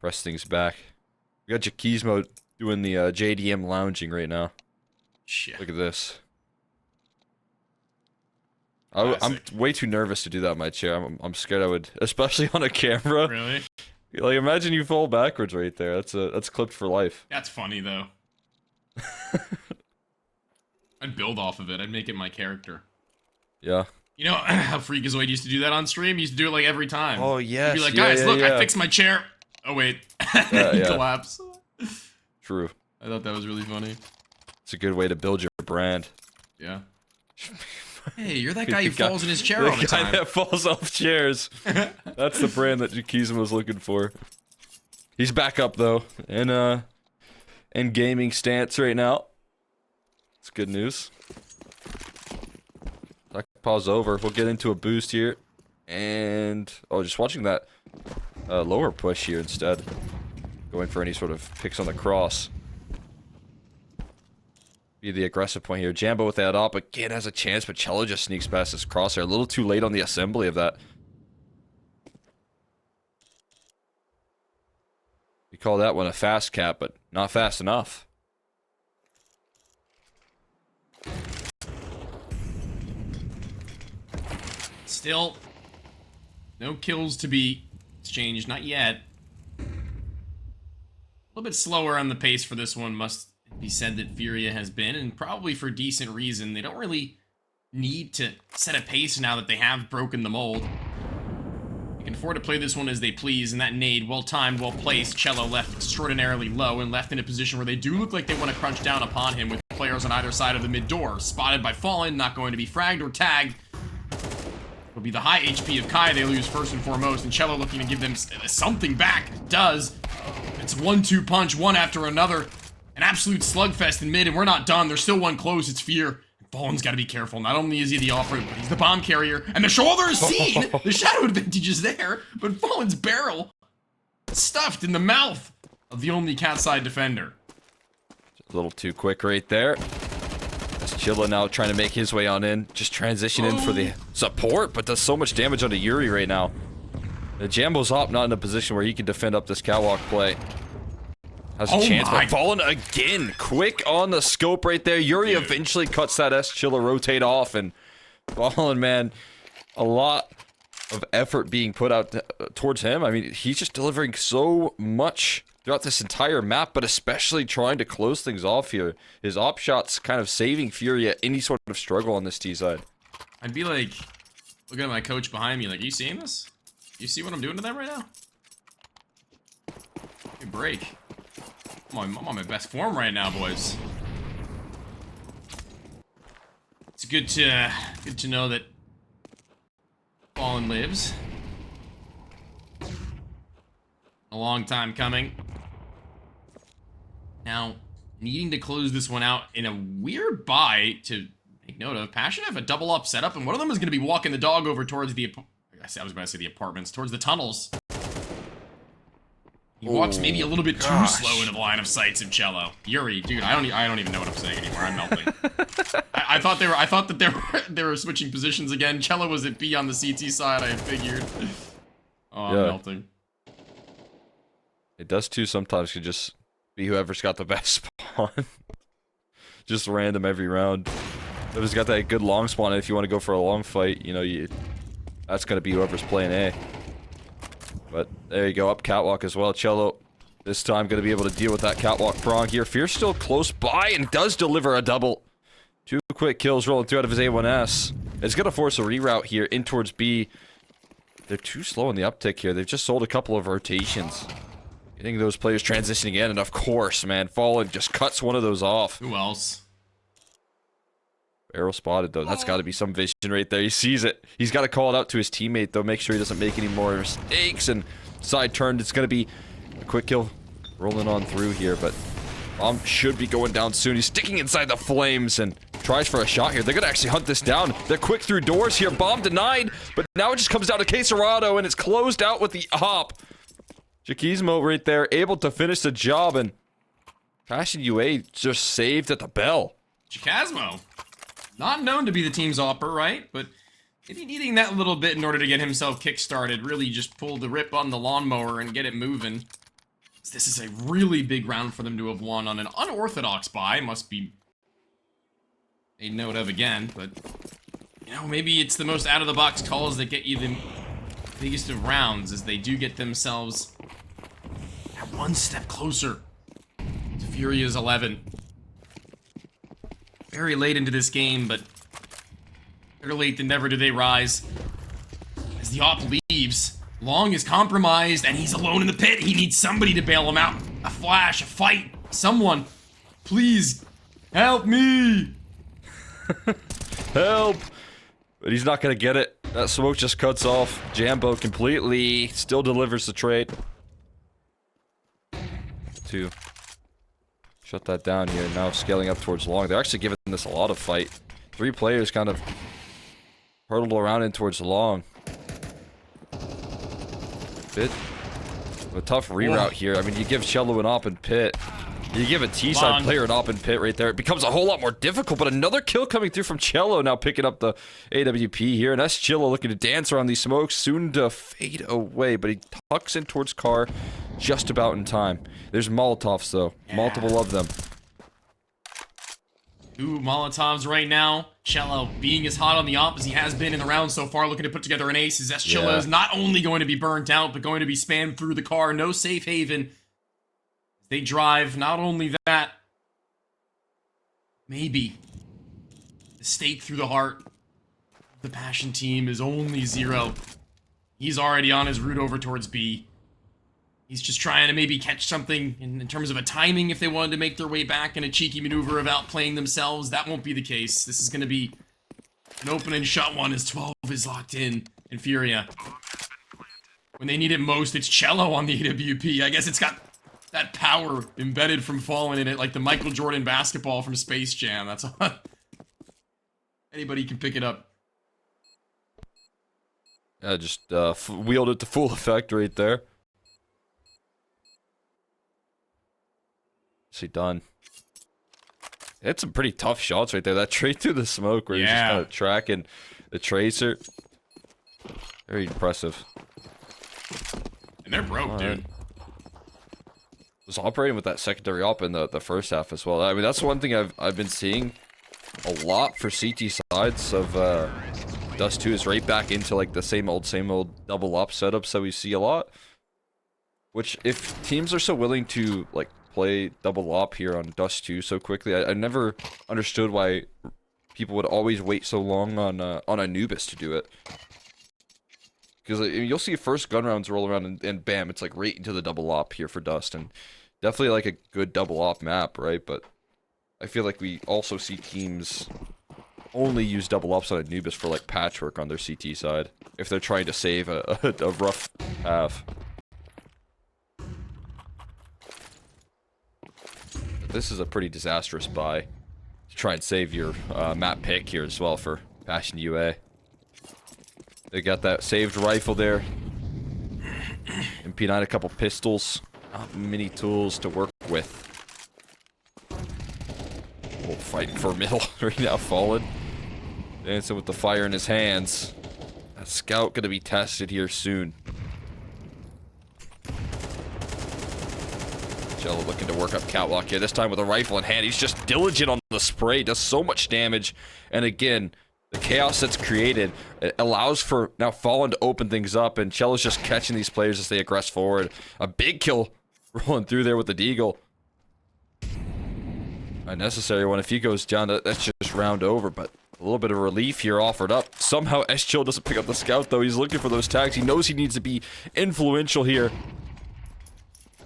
Speaker 1: press things back. We got Jakizmo doing the JDM lounging right now.
Speaker 2: Shit.
Speaker 1: Look at this. I'm way too nervous to do that in my chair. I'm scared I would, especially on a camera.
Speaker 2: Really?
Speaker 1: Like, imagine you fall backwards right there. That's clipped for life.
Speaker 2: That's funny though. I'd build off of it. I'd make it my character.
Speaker 1: Yeah.
Speaker 2: You know how Freakazoid used to do that on stream? He used to do it like every time.
Speaker 1: Oh yes.
Speaker 2: He'd be like, guys, look, I fixed my chair. Oh wait,
Speaker 1: yeah.
Speaker 2: collapse.
Speaker 1: True.
Speaker 2: I thought that was really funny.
Speaker 1: It's a good way to build your brand.
Speaker 2: Yeah. Hey, you're that guy who falls in his chair all the
Speaker 1: guy
Speaker 2: time.
Speaker 1: that falls off chairs. That's the brand that Jakizm was looking for. He's back up though, in gaming stance right now. It's good news. That pause over. We'll get into a boost here, and just watching that lower push here instead. Going for any sort of picks on the cross. Be the aggressive point here. Jambo with that op again has a chance, but Cello just sneaks past his crosshair. A little too late on the assembly of that. We call that one a fast cap, but not fast enough.
Speaker 2: Still, no kills to be exchanged, not yet. A little bit slower on the pace for this one, must be said that FURIA has been, and probably for decent reason. They don't really need to set a pace now that they have broken the mold. They can afford to play this one as they please, and that nade, well timed, well placed. Cello left extraordinarily low and left in a position where they do look like they want to crunch down upon him with players on either side of the mid door. Spotted by Fallen, not going to be fragged or tagged. It'll be the high HP of Kai they lose first and foremost, and Cello looking to give them something back. Does. It's 1-2 punch, one after another. An absolute slugfest in mid, and we're not done. There's still one close. It's Fear. Fallen's got to be careful. Not only is he the off-road, but he's the bomb carrier. And the shoulder is seen! The shadow advantage is there, but Fallen's barrel stuffed in the mouth of the only cat side defender.
Speaker 1: A little too quick right there. As Chilla now trying to make his way on in. Just transition in for the support, but does so much damage onto Yuri right now. The Jambo's op not in a position where he can defend up this catwalk play. Has a chance, but Fallen again. Quick on the scope right there. Yuri eventually cuts that S. Chilla rotate off, and Fallen, man, a lot of effort being put out towards him. I mean, he's just delivering so much throughout this entire map, but especially trying to close things off here. His op shots kind of saving FURIA any sort of struggle on this T side.
Speaker 2: I'd be like, looking at my coach behind me, like, are you seeing this? You see what I'm doing to them right now? Give me a break. I'm on my best form right now, boys. It's good to know that Fallen lives. A long time coming. Now, needing to close this one out in a weird buy to make note of. Passion have a double up setup, and one of them is going to be walking the dog over towards the... I was about to say the apartments, towards the tunnels. He walks maybe a little bit too slow into the line of sights of Cello. Yuri, dude, I don't even know what I'm saying anymore. I'm melting. I thought that they were switching positions again. Cello was at B on the CT side, I had figured. Oh, I'm melting.
Speaker 1: It does too sometimes. Could just be whoever's got the best spawn. Just random every round. Whoever's got that good long spawn, and if you want to go for a long fight, you know, that's gonna be whoever's playing A. But there you go, up catwalk as well. Cello this time going to be able to deal with that catwalk prong here. Fear's still close by and does deliver a double. 2 quick kills rolling through out of his A1S. It's going to force a reroute here in towards B. They're too slow in the uptick here. They've just sold a couple of rotations. Getting those players transitioning in, and of course, man, Fallen just cuts one of those off.
Speaker 2: Who else?
Speaker 1: Barrel spotted, though. That's got to be some vision right there. He sees it. He's got to call it out to his teammate, though. Make sure he doesn't make any more mistakes. And side turned. It's going to be a quick kill rolling on through here, but bomb should be going down soon. He's sticking inside the flames and tries for a shot here. They're going to actually hunt this down. They're quick through doors here. Bomb denied, but now it just comes down to Quesarado, and it's closed out with the op. Jakizmo right there, able to finish the job, and Passion UA just saved at the bell.
Speaker 2: Chikazmo. Not known to be the team's opper, right? But maybe needing that little bit in order to get himself kick-started, really just pull the rip on the lawnmower and get it moving. This is a really big round for them to have won on an unorthodox buy, must be made note of again, but You know, maybe it's the most out-of-the-box calls that get you the biggest of rounds, as they do get themselves one step closer to FURIA's 11. Very late into this game, but better late than never do they rise. As the op leaves, Long is compromised, and he's alone in the pit. He needs somebody to bail him out. A flash, a fight, someone. Please, help me!
Speaker 1: Help! But he's not gonna get it. That smoke just cuts off Jambo completely. Still delivers the trade. 2. Shut that down here. Now scaling up towards Long. They're actually giving this a lot of fight. 3 players kind of hurtled around in towards Long. Bit of a tough reroute here. I mean, you give Cello an op and pit. You give a T-side player an op and pit right there. It becomes a whole lot more difficult, but another kill coming through from Cello, now picking up the AWP here. And that's Cello looking to dance around these smokes, soon to fade away, but he tucks in towards Car just about in time. There's Molotovs, though. Yeah. Multiple of them.
Speaker 2: 2 Molotovs right now. Cello being as hot on the op as he has been in the round so far, looking to put together an ace, as Cello is not only going to be burnt out, but going to be spammed through the car. No safe haven. They drive. Not only that, maybe the stake through the heart of the Passion team is only 0. He's already on his route over towards B. He's just trying to maybe catch something in terms of a timing if they wanted to make their way back in a cheeky maneuver of outplaying themselves. That won't be the case. This is going to be an open and shut one as 12 is locked in FURIA. When they need it most, it's Cello on the AWP. I guess it's got that power embedded from Fallen in it, like the Michael Jordan basketball from Space Jam. That's all. Anybody can pick it up.
Speaker 1: Yeah, just wheeled it to full effect right there. See, done. Hit some pretty tough shots right there. That trade through the smoke where he's just kind of tracking the tracer. Very impressive.
Speaker 2: And they're broke, dude.
Speaker 1: Was operating with that secondary op in the first half as well. I mean, that's one thing I've been seeing a lot for CT sides of Dust 2 is right back into like the same old double op setups that we see a lot. Which, if teams are so willing to like play double op here on Dust 2 so quickly, I never understood why people would always wait so long on Anubis to do it. Because you'll see first gun rounds roll around and bam, it's like right into the double op here for Dust, and definitely like a good double op map, right? But I feel like we also see teams only use double ops on Anubis for like patchwork on their CT side if they're trying to save a rough half. This is a pretty disastrous buy to try and save your map pick here as well for Passion UA. They got that saved rifle there. MP9, a couple pistols. Not many tools to work with. Oh, fighting for middle right now, Fallen. Dancing with the fire in his hands. That scout gonna be tested here soon. Cello looking to work up catwalk here, this time with a rifle in hand. He's just diligent on the spray, does so much damage. And again, the chaos that's created, it allows for now Fallen to open things up, and Cello's just catching these players as they aggress forward. A big kill rolling through there with the Deagle. A necessary one. If he goes down, that's just round over, but a little bit of relief here offered up. Somehow SChill doesn't pick up the scout, though. He's looking for those tags. He knows he needs to be influential here.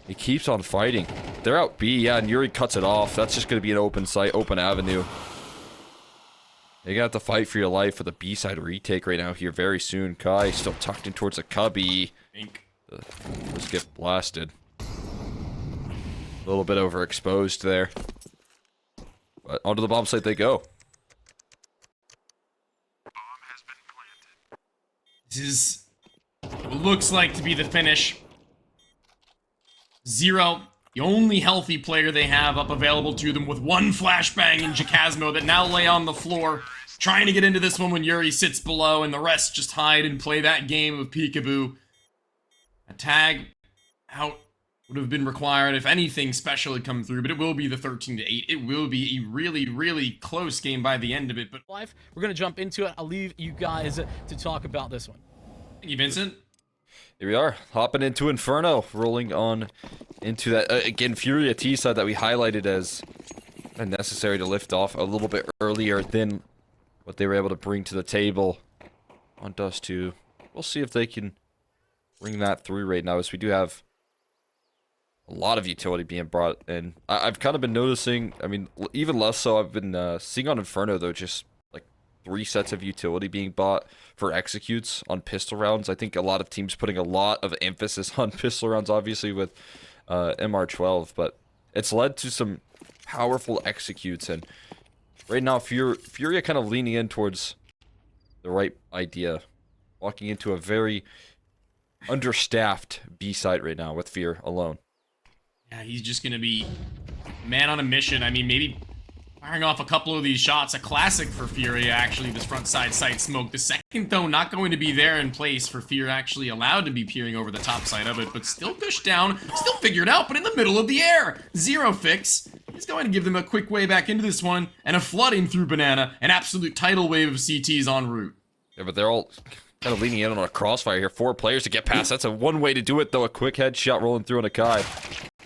Speaker 1: He keeps on fighting. They're out B, yeah, and Yuri cuts it off. That's just going to be an open site, open avenue. You're going to have to fight for your life with a B-side retake right now here very soon. Kai still tucked in towards a cubby. Let's get blasted. A little bit overexposed there. But onto the bomb site they go.
Speaker 2: This is what looks like to be the finish. 0, the only healthy player they have up available to them, with one flashbang in Jacasmo that now lay on the floor, trying to get into this one when Yuri sits below, and the rest just hide and play that game of peekaboo. A tag out would have been required if anything special had come through, but it will be the 13-8. It will be a really, really close game by the end of it. But
Speaker 3: we're going to jump into it. I'll leave you guys to talk about this one.
Speaker 2: Thank you, Vincent.
Speaker 1: Here we are, hopping into Inferno, rolling on into that, again, Furia T side that we highlighted as necessary to lift off a little bit earlier than what they were able to bring to the table on Dust 2. We'll see if they can bring that through right now, as we do have a lot of utility being brought in. I've kind of been noticing, I mean, even less so, I've been seeing on Inferno, though, just like 3 sets of utility being bought for executes on pistol rounds. I think a lot of teams putting a lot of emphasis on pistol rounds, obviously, with MR12, but it's led to some powerful executes, and right now, Furia kind of leaning in towards the right idea, walking into a very understaffed B site right now with Fear alone.
Speaker 2: Yeah, he's just going to be man on a mission. I mean, maybe firing off a couple of these shots. A classic for Furia, actually, this front side sight smoke. The second, though, not going to be there in place for Fear, actually allowed to be peering over the top side of it, but still pushed down, still figured out, but in the middle of the air. Zero fix. He's going to give them a quick way back into this one, and a flooding through Banana. An absolute tidal wave of CTs en route.
Speaker 1: Yeah, but they're all kind of leaning in on a crossfire here. 4 players to get past. That's a one way to do it, though. A quick headshot rolling through on Akai.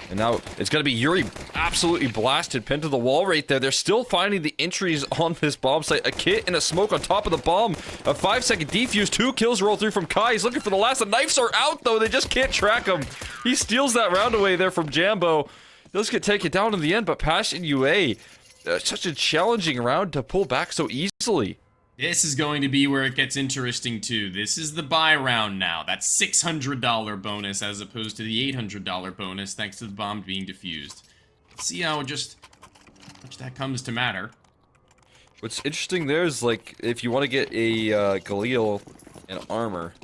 Speaker 1: And now it's going to be Yuri absolutely blasted, pinned to the wall right there. They're still finding the entries on this bomb site. A kit and a smoke on top of the bomb. A 5-second defuse. 2 kills roll through from Kai. He's looking for the last. The knives are out, though. They just can't track him. He steals that round away there from Jambo. Does get taken down in the end, but Passion UA, such a challenging round to pull back so easily.
Speaker 2: This is going to be where it gets interesting, too. This is the buy round now. That's $600 bonus as opposed to the $800 bonus, thanks to the bomb being defused. Let's see how much that comes to matter.
Speaker 1: What's interesting there is, like, if you want to get a Galil and armor,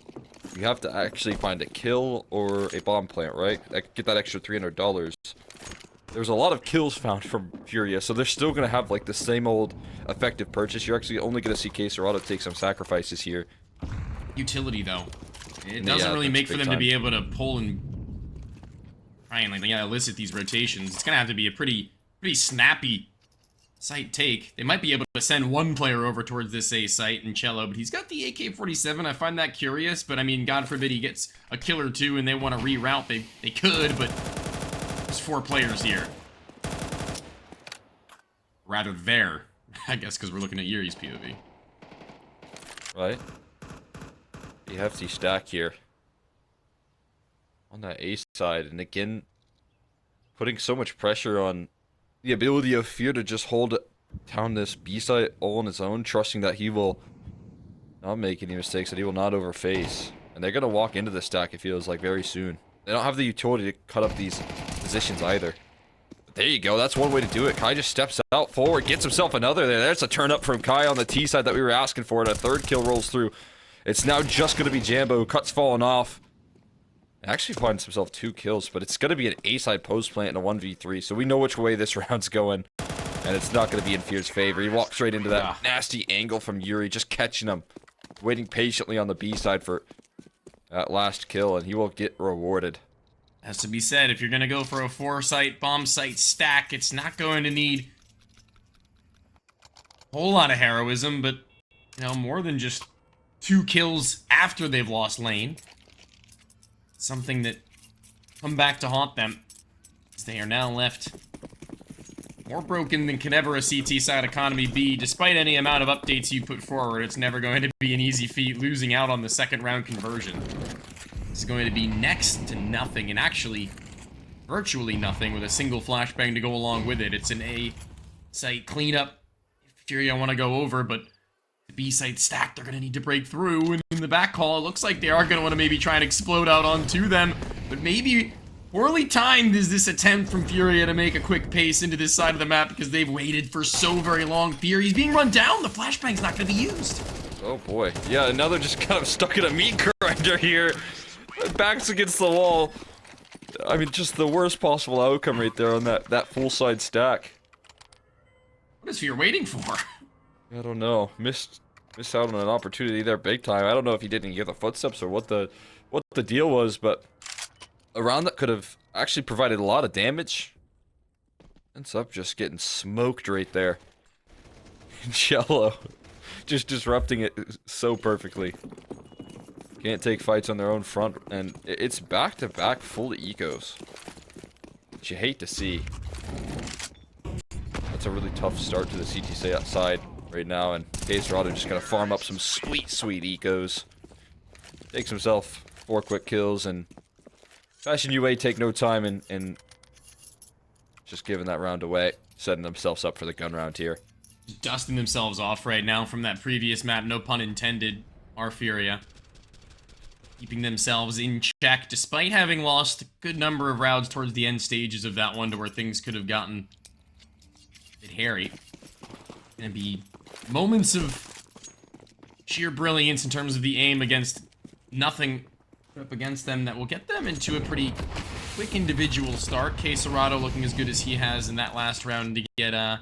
Speaker 1: you have to actually find a kill or a bomb plant, right? Get that extra $300. There's a lot of kills found from Furia, so they're still going to have, like, the same old effective purchase. You're actually only going to see K-Serrado take some sacrifices here.
Speaker 2: Utility, though. It doesn't really make for them to be able to pull and try and, like, elicit these rotations. It's going to have to be a pretty snappy site take. They might be able to send one player over towards this A site in Cello, but he's got the AK-47. I find that curious, but, I mean, God forbid he gets a kill or 2 and they want to reroute. They could, but there's 4 players here. Rather there, I guess, because we're looking at Yuri's POV.
Speaker 1: Right. A hefty stack here on that A side, and again, putting so much pressure on the ability of Fear to just hold down this B side all on his own, trusting that he will not make any mistakes, that he will not overface. And they're going to walk into the stack, it feels like, very soon. They don't have the utility to cut up these positions either. But there you go, that's one way to do it. Kai just steps out forward, gets himself another there. There's a turn up from Kai on the T side that we were asking for, and a 3rd kill rolls through. It's now just going to be Jambo, cuts falling off. Actually finds himself 2 kills, but it's going to be an A-side post plant and a 1v3, so we know which way this round's going. And it's not going to be in Fear's favor. He walks right into that nasty angle from Yuri, just catching him. Waiting patiently on the B side for that last kill, and he will get rewarded.
Speaker 2: Has to be said, if you're going to go for a 4-site bomb site stack, it's not going to need a whole lot of heroism, but, you know, more than just 2 kills after they've lost lane. Something that come back to haunt them, as they are now left more broken than could ever a CT side economy be. Despite any amount of updates you put forward, it's never going to be an easy feat losing out on the 2nd round conversion. This is going to be next to nothing, and actually virtually nothing, with a single flashbang to go along with it. It's an A site cleanup if Furia want to go over, but the B site stack, they're going to need to break through, and in the back hall, it looks like they are going to want to maybe try and explode out onto them, but maybe poorly timed is this attempt from Furia to make a quick pace into this side of the map, because they've waited for so very long. Furia's being run down, the flashbang's not going to be used.
Speaker 1: Oh boy, yeah, another just kind of stuck in a meat grinder here. Backs against the wall. I mean, just the worst possible outcome right there on that full side stack.
Speaker 2: What is Furia waiting for?
Speaker 1: I don't know. Missed out on an opportunity there big time. I don't know if he didn't hear the footsteps or what the deal was, but a round that could have actually provided a lot of damage. Ends up just getting smoked right there. Cello just disrupting it so perfectly. Can't take fights on their own front, and it's back-to-back full ecos. Which you hate to see. That's a really tough start to the CT side right now, and Caserado just gotta farm up some sweet ecos. Takes himself 4 quick kills, and Fashion UA take no time in just giving that round away, setting themselves up for the gun round here.
Speaker 2: Dusting themselves off right now from that previous map, no pun intended, our FURIA. Keeping themselves in check, despite having lost a good number of rounds towards the end stages of that one to where things could have gotten a bit hairy. Gonna be moments of sheer brilliance in terms of the aim against nothing up against them that will get them into a pretty quick individual start. Caserado looking as good as he has in that last round to get a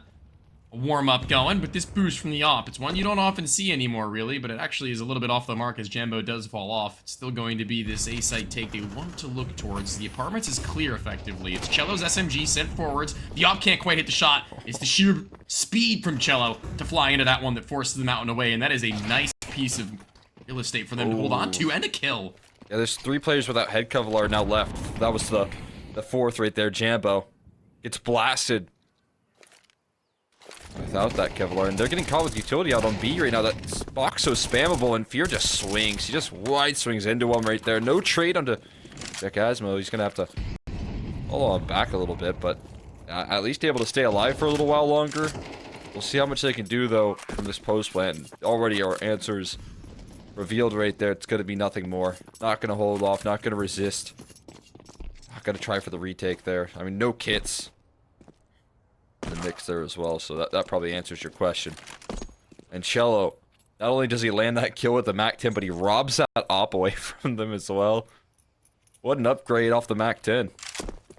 Speaker 2: warm-up going, but this boost from the op, it's one you don't often see anymore, really, but it actually is a little bit off the mark as Jambo does fall off. It's still going to be this A-site take they want to look towards. The apartments is clear, effectively. It's Cello's SMG sent forwards. The op can't quite hit the shot. It's the sheer speed from Cello to fly into that one that forces them out and away, and that is a nice piece of real estate for them to hold on to, and a kill.
Speaker 1: Yeah, there's 3 players without head Kevlar now left. That was the 4th right there. Jambo gets blasted without that Kevlar, and they're getting caught with utility out on B right now. That box so spammable, and Fear just swings. He just wide swings into him right there. No trade onto Jack Asmo. He's gonna have to hold on back a little bit, but at least able to stay alive for a little while longer. We'll see how much they can do though from this post plant. Already our answers revealed right there. It's gonna be nothing more. Not gonna hold off. Not gonna resist. Not gonna try for the retake there. I mean, no kits in the mix there as well, so that probably answers your question. And Cello, not only does he land that kill with the MAC-10, but he robs that op away from them as well. What an upgrade off the MAC-10.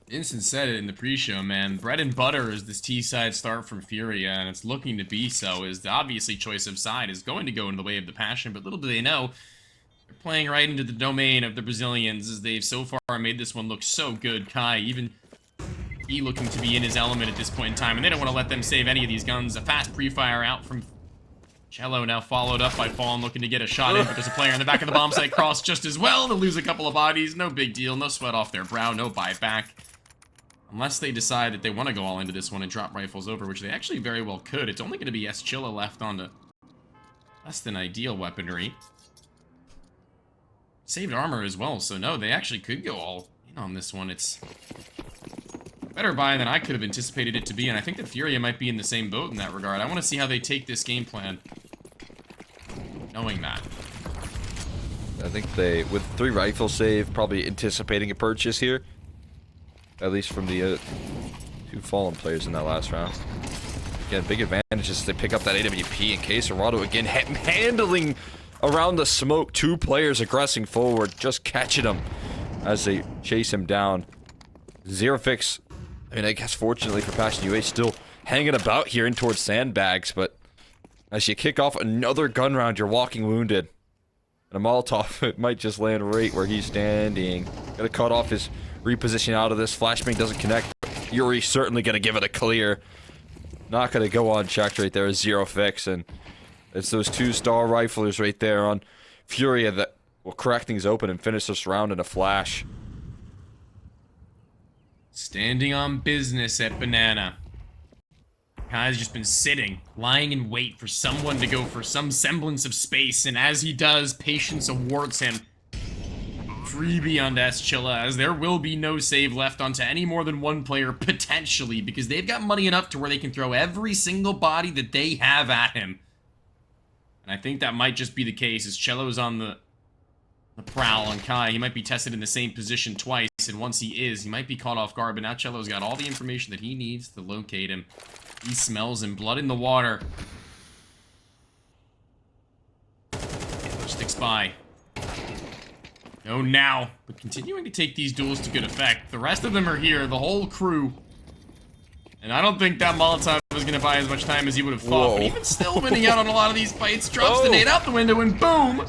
Speaker 2: Vincent said it in the pre-show, man. Bread and butter is this T-side start from FURIA, and it's looking to be so, as the obviously choice of side is going to go in the way of the passion, but little do they know, they're playing right into the domain of the Brazilians, as they've so far made this one look so good. Kai, even he looking to be in his element at this point in time, and they don't want to let them save any of these guns. A fast pre-fire out from Cello, now followed up by Fallen looking to get a shot in, but there's a player in the back of the bomb site cross just as well to lose a couple of bodies. No big deal, no sweat off their brow, no buyback. Unless they decide that they want to go all into this one and drop rifles over, which they actually very well could. It's only going to be Chilla left on the less than ideal weaponry. Saved armor as well, so no, they actually could go all in on this one. It's better buy than I could have anticipated it to be, and I think that FURIA might be in the same boat in that regard. I want to see how they take this game plan, knowing that.
Speaker 1: I think they, with 3 rifle save, probably anticipating a purchase here. At least from the 2 Fallen players in that last round. Again, big advantage is they pick up that AWP in case Serrato again handling around the smoke. 2 players aggressing forward, just catching them as they chase him down. Zero fix. I mean, I guess fortunately for Passion UA, still hanging about here in towards sandbags, but as you kick off another gun round, you're walking wounded. And a Molotov, it might just land right where he's standing. Gotta cut off his reposition out of this. Flashbang doesn't connect. Yuri certainly gonna give it a clear. Not gonna go unchecked right there. Zero fix, and it's those 2 star riflers right there on FURIA that will crack things open and finish this round in a flash.
Speaker 2: Standing on business at Banana. Kai's just been sitting, lying in wait for someone to go for some semblance of space, and as he does, patience awards him freebie onto Chilla, as there will be no save left onto any more than 1 player, potentially, because they've got money enough to where they can throw every single body that they have at him. And I think that might just be the case, as Cello's on the prowl on Kai. He might be tested in the same position twice, and once he is, he might be caught off guard, but now Cello's got all the information that he needs to locate him. He smells him. Blood in the water. Sticks by. No now, but continuing to take these duels to good effect. The rest of them are here, the whole crew. And I don't think that Molotov was going to buy as much time as he would have thought.
Speaker 1: Whoa.
Speaker 2: But even still winning out on a lot of these fights, drops the nade out the window, and boom!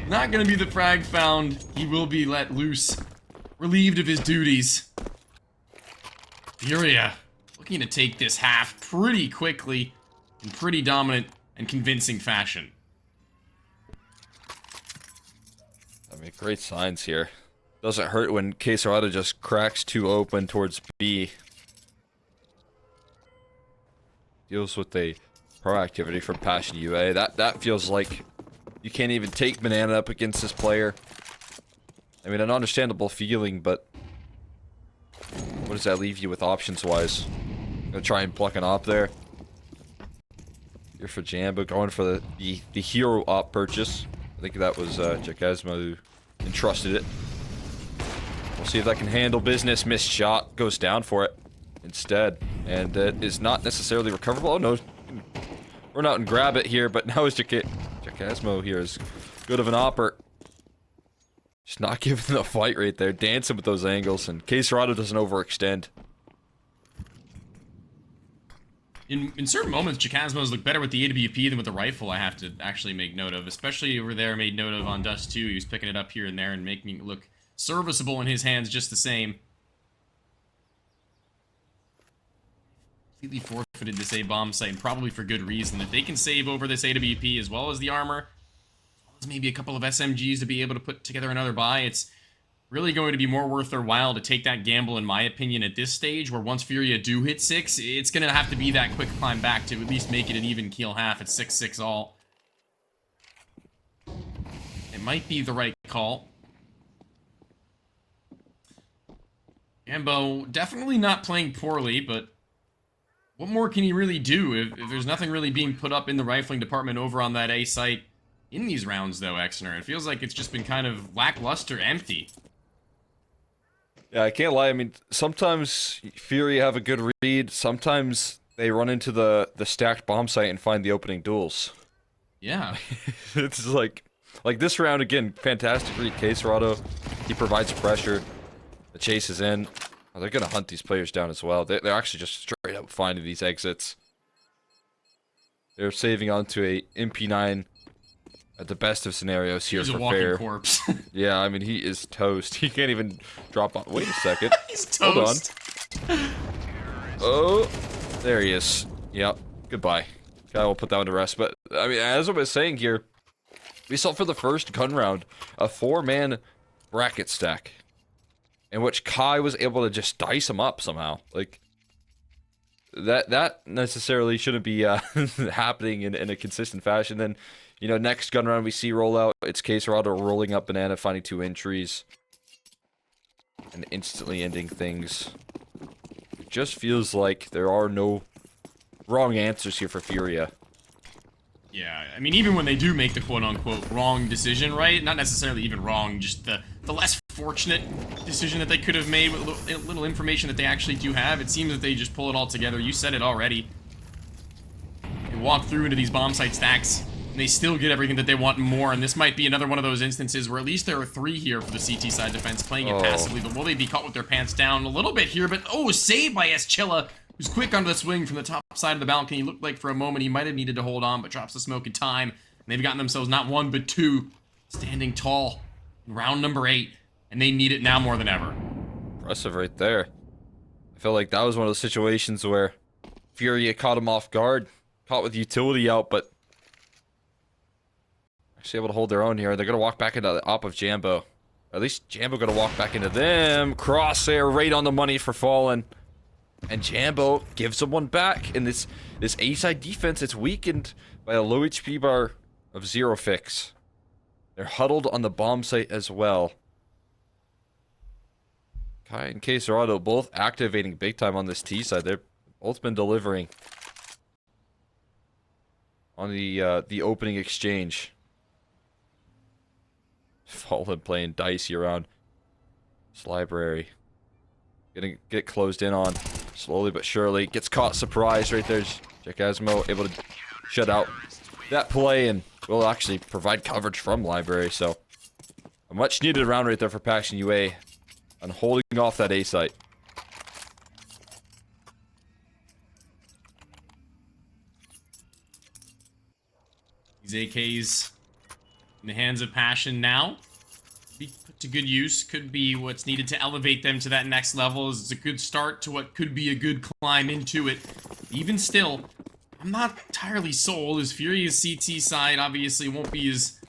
Speaker 2: Not going to be the frag found. He will be let loose. Relieved of his duties. FURIA looking to take this half pretty quickly in pretty dominant and convincing fashion.
Speaker 1: I mean, great signs here. Doesn't hurt when Quesarado just cracks 2 open towards B. Deals with a proactivity from Passion UA. That feels like you can't even take Banana up against this player. I mean, an understandable feeling, but what does that leave you with options-wise? Gonna try and pluck an op there. Here for Jambo, going for the hero op purchase. I think that was Jakazma who entrusted it. We'll see if that can handle business. Missed shot, goes down for it instead, and it is not necessarily recoverable. Oh no, run out and grab it here, but now is Jakazmo here is good of an opper. Just not giving the fight right there, dancing with those angles, and Quesarado doesn't overextend.
Speaker 2: In certain moments, Jakazmo's look better with the AWP than with the rifle, I have to actually make note of. Especially over there, made note of on Dust 2. He was picking it up here and there and making it look serviceable in his hands just the same. Completely forfeited this A bomb site, and probably for good reason. If they can save over this AWP as well as the armor, as well as maybe a couple of SMGs to be able to put together another buy, it's really going to be more worth their while to take that gamble, in my opinion, at this stage, where once FURIA do hit 6, it's going to have to be that quick climb back to at least make it an even keel half at 6-6 all. It might be the right call. Jambo definitely not playing poorly, but what more can he really do if there's nothing really being put up in the rifling department over on that A site in these rounds, though, Exner? It feels like it's just been kind of lackluster, empty.
Speaker 1: Yeah, I can't lie. I mean, sometimes FURIA have a good read. Sometimes they run into the stacked bomb site and find the opening duels.
Speaker 2: Yeah.
Speaker 1: It's like this round again. Fantastic read, Quesarado. He provides pressure. The chase is in. Oh, they're gonna hunt these players down as well. They're actually just straight up finding these exits. They're saving onto a MP9 at the best of scenarios here
Speaker 2: He's
Speaker 1: for
Speaker 2: a walking
Speaker 1: fair.
Speaker 2: corpse.
Speaker 1: Yeah, I mean, he is toast. He can't even drop on. Wait a second.
Speaker 2: He's
Speaker 1: toast.
Speaker 2: toast.
Speaker 1: Hold on. Oh, there he is. Yep. Goodbye. Guy will put that one to rest. But, I mean, as I was saying here, we saw for the first gun round a 4-man bracket stack in which Kai was able to just dice him up somehow. Like, that necessarily shouldn't be happening in a consistent fashion. Then, you know, next gun round we see roll out, it's Quesarado rolling up Banana, finding 2 entries, and instantly ending things. It just feels like there are no wrong answers here for FURIA.
Speaker 2: Yeah, I mean, even when they do make the quote-unquote wrong decision, right? Not necessarily even wrong, just the less fortunate decision that they could have made with little information that they actually do have. It seems that they just pull it all together. You said it already. They walk through into these bomb site stacks, and they still get everything that they want and more, and this might be another one of those instances where at least there are 3 here for the CT side defense playing it passively, but will they be caught with their pants down a little bit here? But, oh, saved by Eschilla, who's quick onto the swing from the top side of the balcony. Looked like for a moment he might have needed to hold on, but drops the smoke in time. And they've gotten themselves not 1, but 2 standing tall in round number 8, and they need it now more than ever.
Speaker 1: Impressive right there. I feel like that was one of those situations where FURIA caught him off guard, caught with utility out, but actually able to hold their own here. They're going to walk back into the op of Jambo. Or at least Jambo going to walk back into them. Crosshair right on the money for Fallen. And Jambo gives them one back. And this A-side defense, it's weakened by a low HP bar of 0 fix. They're huddled on the bomb site as well. Kai and Quesarado both activating big time on this T side. They've both been delivering on the opening exchange. Fallen playing dicey around this library. Gonna get closed in on slowly but surely. Gets caught surprise right there. Jakazmo able to shut out that play and will actually provide coverage from library. So a much needed round right there for Passion UA on holding off that A site.
Speaker 2: These AKs in the hands of Passion now. be put to good use. Could be what's needed to elevate them to that next level. It's a good start to what could be a good climb into it. Even still, I'm not entirely sold, as Furia's CT side obviously won't be as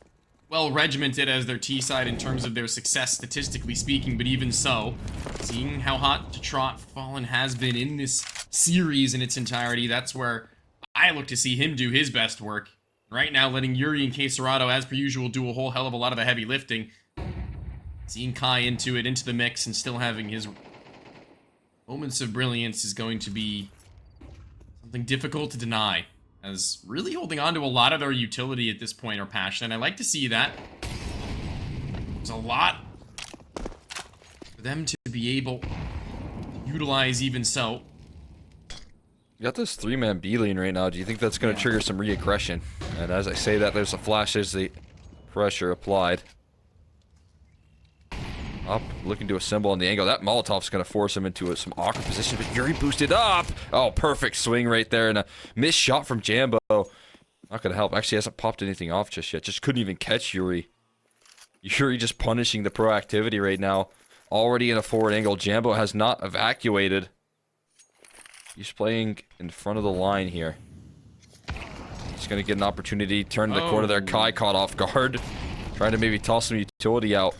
Speaker 2: well regimented as their T side in terms of their success statistically speaking, but even so, seeing how hot to trot Fallen has been in this series in its entirety, that's where I look to see him do his best work. Right now, letting Yuri and Cacerado, as per usual, do a whole hell of a lot of the heavy lifting. Seeing Kai into the mix, and still having his moments of brilliance is going to be something difficult to deny, as really holding on to a lot of their utility at this point are passionate. I like to see that. There's a lot for them to be able to utilize even so.
Speaker 1: You got this 3-man B lane right now. Do you think that's going to trigger some re-aggression? And as I say that, there's a flash, there's the pressure applied. Up, looking to assemble on the angle. That Molotov's going to force him into some awkward position, but Yuri boosted up! Oh, perfect swing right there, and a missed shot from Jambo. Not going to help. Actually, hasn't popped anything off just yet. Just couldn't even catch Yuri. Yuri just punishing the proactivity right now. Already in a forward angle. Jambo has not evacuated. He's playing in front of the line here. He's going to get an opportunity. Turn to the corner there. Kai caught off guard. Trying to maybe toss some utility out.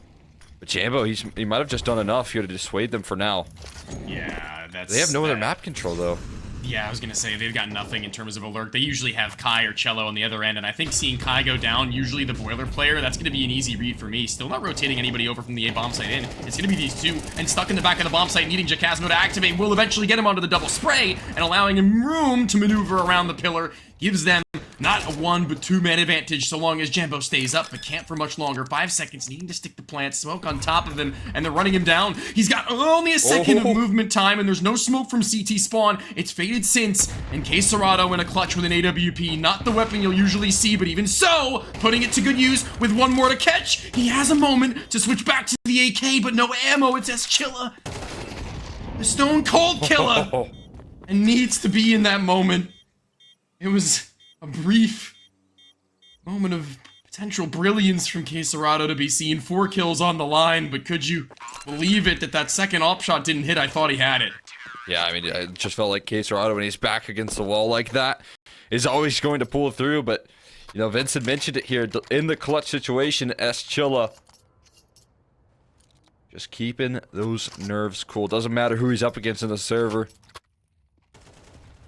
Speaker 1: But Jambo, he might have just done enough here to dissuade them for now.
Speaker 2: Yeah, that's...
Speaker 1: They have no other map control, though.
Speaker 2: Yeah, I was going to say, they've got nothing in terms of alert. They usually have Kai or Cello on the other end, and I think seeing Kai go down, usually the boiler player, that's going to be an easy read for me. Still not rotating anybody over from the A bomb site in. It's going to be these two, and stuck in the back of the bomb site, needing Jacasmo to activate, will eventually get him onto the double spray, and allowing him room to maneuver around the pillar, gives them not a 1 but 2-man advantage so long as Jambo stays up, but can't for much longer. 5 seconds, needing to stick the plant, smoke on top of him, and they're running him down. He's got only a second of movement time, and there's no smoke from CT spawn. It's faded since, and Cacerado in a clutch with an AWP, not the weapon you'll usually see, but even so, putting it to good use with 1 more to catch. He has a moment to switch back to the AK, but no ammo. It's Eschilla, the stone cold killer, and needs to be in that moment. It was a brief moment of potential brilliance from Cacerado to be seen. 4 kills on the line, but could you believe it that that second op shot didn't hit? I thought he had it.
Speaker 1: Yeah, I mean, I just felt like Cacerado, when he's back against the wall like that, is always going to pull through, but, you know, Vincent mentioned it here, in the clutch situation, Eschilla just keeping those nerves cool. Doesn't matter who he's up against in the server.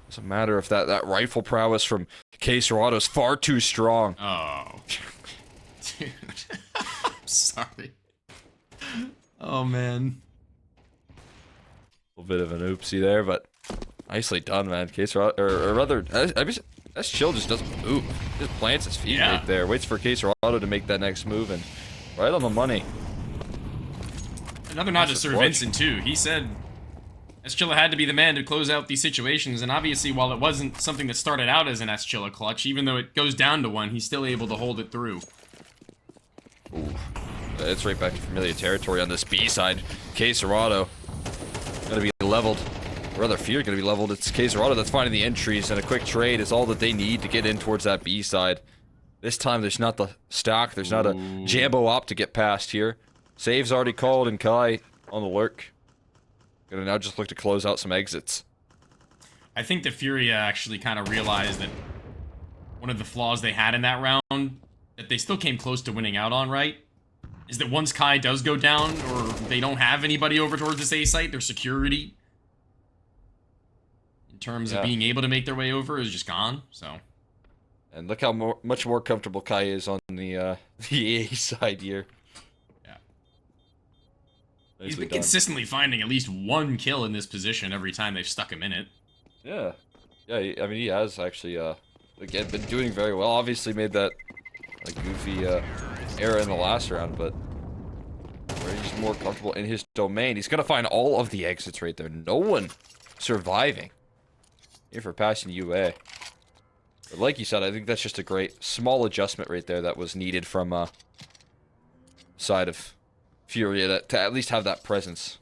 Speaker 1: Doesn't matter if that rifle prowess from Cacerado is far too strong.
Speaker 2: Oh. Dude. I'm sorry. Oh, man.
Speaker 1: A little bit of an oopsie there, but nicely done, man. Cacerado, or rather, Eschilla just doesn't move. Just plants his feet right there. Waits for Cacerado to make that next move, and right on the money.
Speaker 2: Another nod to Sir Vincent, too. He said Eschilla had to be the man to close out these situations, and obviously, while it wasn't something that started out as an Eschilla clutch, even though it goes down to 1, he's still able to hold it through.
Speaker 1: Ooh. It's right back to familiar territory on this B side. Cacerado gonna be leveled. Or rather, Fear gonna be leveled. It's Cacerado that's finding the entries, and a quick trade is all that they need to get in towards that B side. This time, there's not the stack. There's not a Jambo op to get past here. Save's already called, and Kai on the lurk. Gonna now just look to close out some exits.
Speaker 2: I think the FURIA actually kind of realized that one of the flaws they had in that round, that they still came close to winning out on, right? Is that once Kai does go down, or they don't have anybody over towards this A site, their security, in terms of being able to make their way over, is just gone, so.
Speaker 1: And look how much more comfortable Kai is on the A side here.
Speaker 2: He's been consistently finding at least 1 kill in this position every time they've stuck him in it. Yeah.
Speaker 1: Yeah, I mean, he has actually, again, been doing very well. Obviously made that, like, goofy, error in the last round, but where he's more comfortable in his domain. He's gonna find all of the exits right there. No one surviving. Here for Passion UA. But like you said, I think that's just a great small adjustment right there that was needed from, side of Furia, to at least have that presence.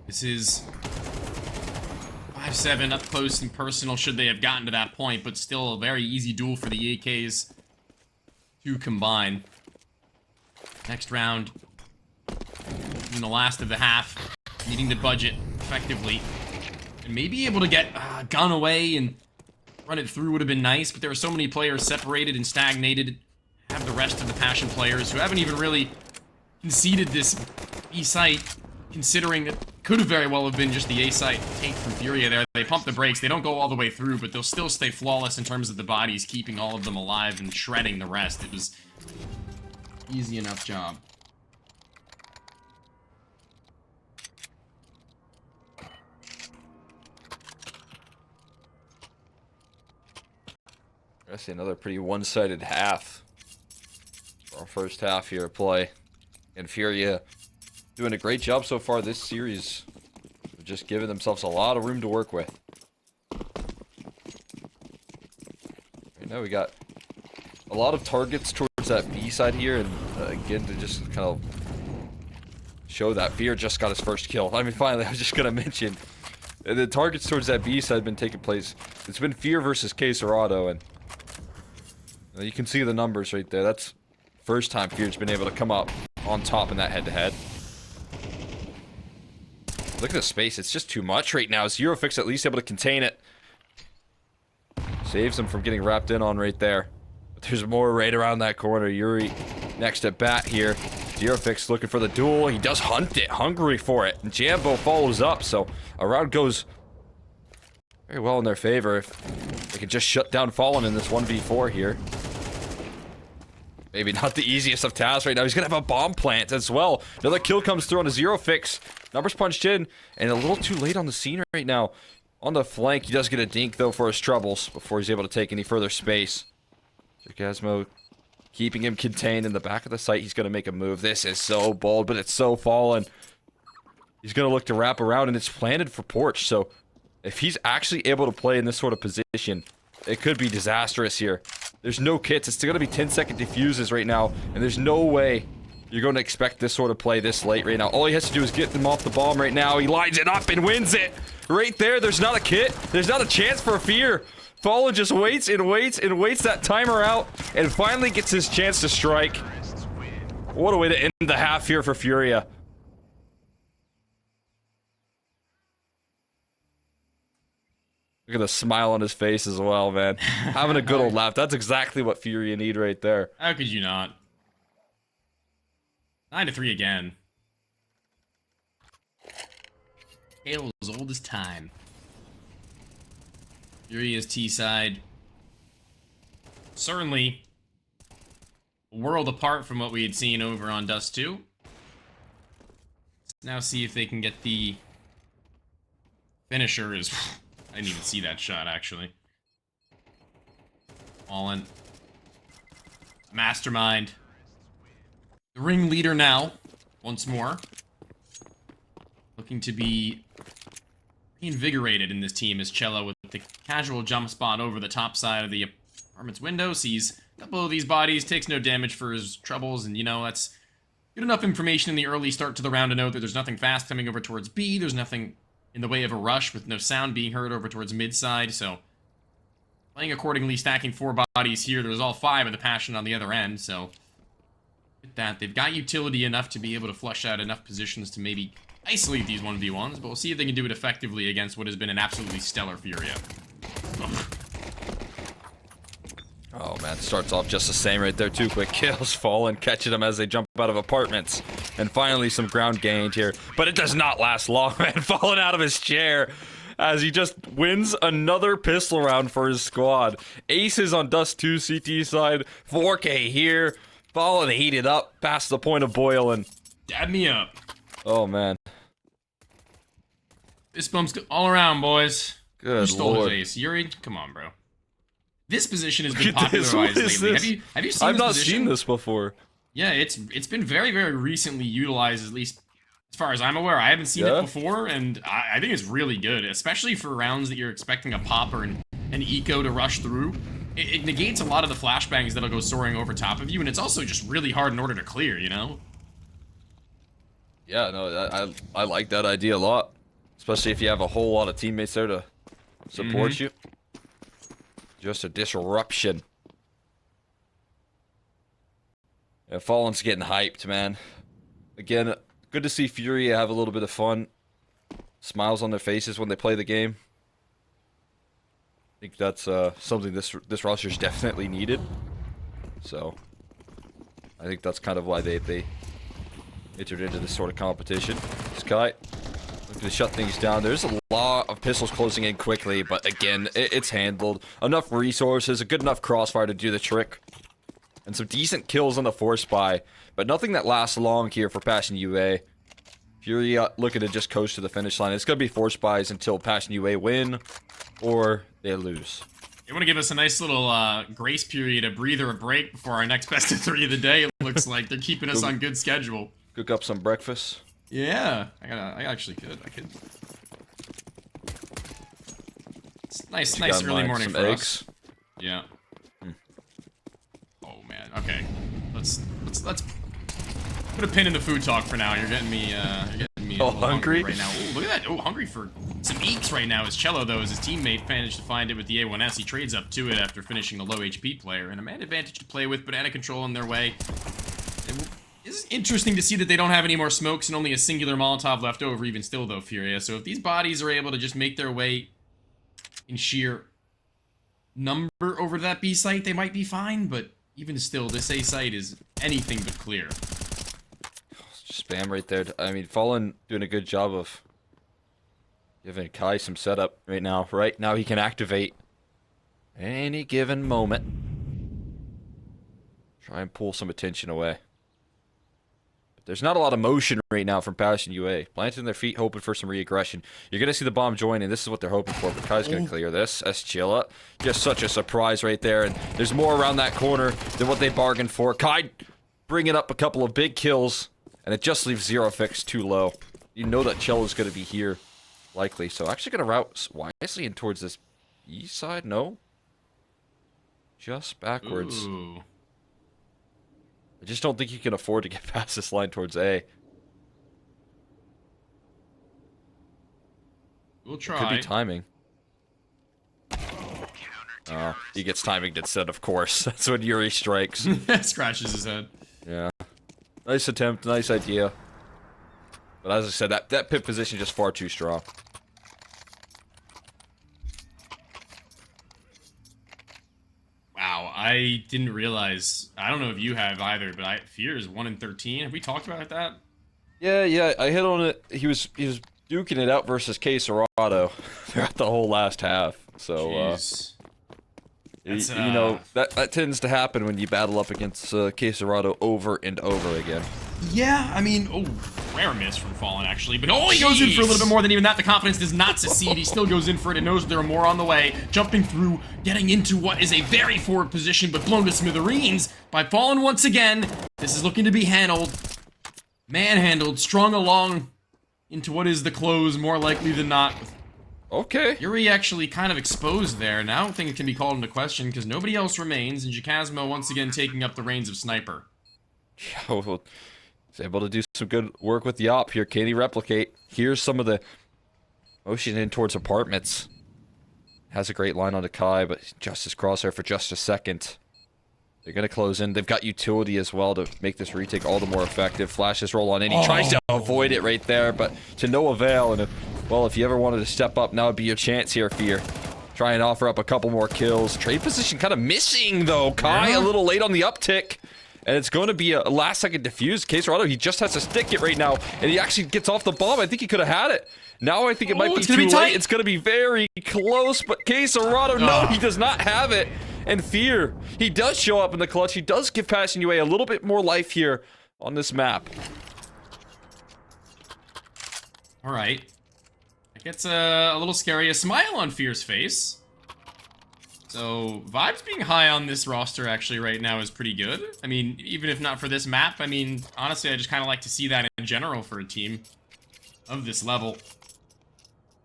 Speaker 2: This is 5-7 up close and personal should they have gotten to that point, but still a very easy duel for the AKs to combine. Next round, in the last of the half, needing to budget effectively. And maybe able to get a gun away and run it through would have been nice, but there are so many players separated and stagnated. Have the rest of the Passion players who haven't even really conceded this B site, considering it could have very well have been just the A site take from FURIA there. They pump the brakes, they don't go all the way through, but they'll still stay flawless in terms of the bodies, keeping all of them alive and shredding the rest. It was easy enough job.
Speaker 1: I see another pretty one-sided half for our first half here of play. And FURIA doing a great job so far this series. They're just giving themselves a lot of room to work with. Right now we got a lot of targets towards that B side here, and again to just kind of show that FURIA just got his first kill. I mean, finally, I was just gonna mention the targets towards that B side have been taking place. It's been FURIA versus K Serrato, and you can see the numbers right there. That's first time FURIA's been able to come up on top in that head-to-head. Look at the space. It's just too much right now. Zerofix at least able to contain it. Saves him from getting wrapped in on right there. But there's more right around that corner. Yuri next at bat here. Zerofix looking for the duel. He does hunt it. Hungry for it. And Jambo follows up. So a round goes very well in their favor if they can just shut down Fallen in this 1v4 here. Maybe not the easiest of tasks right now. He's going to have a bomb plant as well. Another kill comes through on a Zerofix. Numbers punched in, and a little too late on the scene right now. On the flank, he does get a dink, though, for his troubles before he's able to take any further space. Sarcasmo keeping him contained in the back of the site. He's going to make a move. This is so bold, but it's so Fallen. He's going to look to wrap around, and it's planted for Porch. So if he's actually able to play in this sort of position, it could be disastrous here. There's no kits. It's still going to be 10-second diffuses right now, and there's no way you're going to expect this sort of play this late right now. All he has to do is get them off the bomb right now. He lines it up and wins it. Right there, there's not a kit. There's not a chance for a fear. Fallen just waits and waits and waits that timer out, and finally gets his chance to strike. What a way to end the half here for FURIA. Look at the smile on his face as well, man. Having a good old laugh. That's exactly what FURIA need right there.
Speaker 2: How could you not? 9-3 again. Halo as old as time. FURIA's T-side. Certainly a world apart from what we had seen over on Dust 2. Let's now see if they can get the finisher. Is I didn't even see that shot, actually. Fallen. Mastermind. The ringleader now, once more. Looking to be reinvigorated in this team is Cello with the casual jump spot over the top side of the apartment's window. Sees a couple of these bodies, takes no damage for his troubles, and you know, that's good enough information in the early start to the round to know that there's nothing fast coming over towards B. There's nothing in the way of a rush with no sound being heard over towards mid side, so playing accordingly, stacking 4 bodies here. There's all 5 of the Passion on the other end, so with that, they've got utility enough to be able to flush out enough positions to maybe isolate these 1v1s, but we'll see if they can do it effectively against what has been an absolutely stellar FURIA.
Speaker 1: Oh man, starts off just the same right there. 2 quick kills, Fallen catching them as they jump out of apartments. And finally some ground gained here. But it does not last long, man. Falling out of his chair as he just wins another pistol round for his squad. Aces on Dust 2 CT side, 4K here. Fallen heated up past the point of boiling.
Speaker 2: Dab me up.
Speaker 1: Oh man.
Speaker 2: Fist bumps all around, boys.
Speaker 1: Good
Speaker 2: Who stole
Speaker 1: lord.
Speaker 2: his ace? Yuri? Come on, bro. This position has been
Speaker 1: Look at this.
Speaker 2: popularized
Speaker 1: What is
Speaker 2: lately.
Speaker 1: this?
Speaker 2: Have you seen
Speaker 1: I've
Speaker 2: this
Speaker 1: not
Speaker 2: position?
Speaker 1: seen this before.
Speaker 2: Yeah, it's been very, very recently utilized, at least as far as I'm aware. I haven't seen it before, and I think it's really good, especially for rounds that you're expecting a pop or an eco to rush through. It negates a lot of the flashbangs that'll go soaring over top of you, and it's also just really hard in order to clear, you know?
Speaker 1: Yeah, no, I like that idea a lot. especially if you have a whole lot of teammates there to support you. Just a disruption. Yeah, Fallen's getting hyped, man. Again, good to see FURIA have a little bit of fun. Smiles on their faces when they play the game. I think that's something this roster's definitely needed. So, I think that's kind of why they entered into this sort of competition. Sky looking to shut things down. There's a lot of pistols closing in quickly, but again, it's handled. Enough resources, a good enough crossfire to do the trick. And some decent kills on the force buy, but nothing that lasts long here for Passion UA. FURIA looking to just coast to the finish line. It's going to be force buys until Passion UA win or they lose.
Speaker 2: They want to give us a nice little grace period, a breather, a break before our next best of 3 of the day. It looks like they're keeping us on good schedule.
Speaker 1: Cook up some breakfast.
Speaker 2: Yeah, I actually could. It's nice early morning for us. Yeah. Oh man. Okay. Let's put a pin in the food talk for now. You're getting me
Speaker 1: hungry
Speaker 2: right now. Ooh, look at that. Oh, hungry for some eeks right now. As Cello, though, as his teammate managed to find it with the A1S, he trades up to it after finishing the low HP player, and a man advantage to play with. Banana control in their way. It's interesting to see that they don't have any more smokes and only a singular Molotov left over, even still, though, FURIA. So if these bodies are able to just make their way in sheer number over to that B site, they might be fine, but even still, this A site is anything but clear.
Speaker 1: Spam right there. I mean, Fallen doing a good job of giving Kai some setup right now. Right now he can activate any given moment. Try and pull some attention away. But there's not a lot of motion right now from Passion UA. Planting their feet, hoping for some re-aggression. You're going to see the bomb join, and this is what they're hoping for. But Kai's going to clear this. Chilla. Just such a surprise right there. And there's more around that corner than what they bargained for. Kai bringing up a couple of big kills. And it just leaves Zero Fix too low. You know that Cello's going to be here, likely. So actually going to route wisely in towards this B side. No. Just backwards.
Speaker 2: Ooh.
Speaker 1: I just don't think you can afford to get past this line towards A.
Speaker 2: We'll try.
Speaker 1: Could be timing. Oh, he gets timing instead, of course. That's when Yuri strikes.
Speaker 2: Scratches his head.
Speaker 1: Yeah. Nice attempt, nice idea. But as I said, that pit position is just far too strong.
Speaker 2: Wow, I didn't realize. I don't know if you have either, but Fear is 1 in 13. Have we talked about that?
Speaker 1: Yeah, I hit on it. He was duking it out versus K Serrato throughout the whole last half. So you know that tends to happen when you battle up against K Serrato over and over again.
Speaker 2: Yeah, I mean, rare miss from Fallen actually, but he goes in for a little bit more than even that. The confidence does not secede. He still goes in for it and knows there are more on the way. Jumping through, getting into what is a very forward position, but blown to smithereens by Fallen once again. This is looking to be handled. Manhandled, strung along into what is the close, more likely than not.
Speaker 1: Okay.
Speaker 2: Yuri actually kind of exposed there. Now I don't think it can be called into question because nobody else remains, and Jacasmo once again taking up the reins of Sniper.
Speaker 1: Yeah, well, he's able to do some good work with the op here. Can he replicate? Here's some of the motion in towards apartments. Has a great line on the Kai, but Justice Crosshair for just a second. They're going to close in. They've got utility as well to make this retake all the more effective. Flashes roll on in. He tries to avoid it right there, but to no avail. And if you ever wanted to step up, now would be your chance here, Fear. Try and offer up a couple more kills. Trade position kind of missing, though. Kai a little late on the uptick. And it's going to be a last-second defuse. K Serrato, he just has to stick it right now. And he actually gets off the bomb. I think he could have had it. Now I think it might be too late. It's going to be very close, but K Serrato, no, he does not have it. And Fear, he does show up in the clutch. He does give Passion UA a little bit more life here on this map.
Speaker 2: All right. It gets a little scary. A smile on Fear's face. So, vibes being high on this roster actually right now is pretty good. I mean, even if not for this map, I mean, honestly, I just kind of like to see that in general for a team of this level.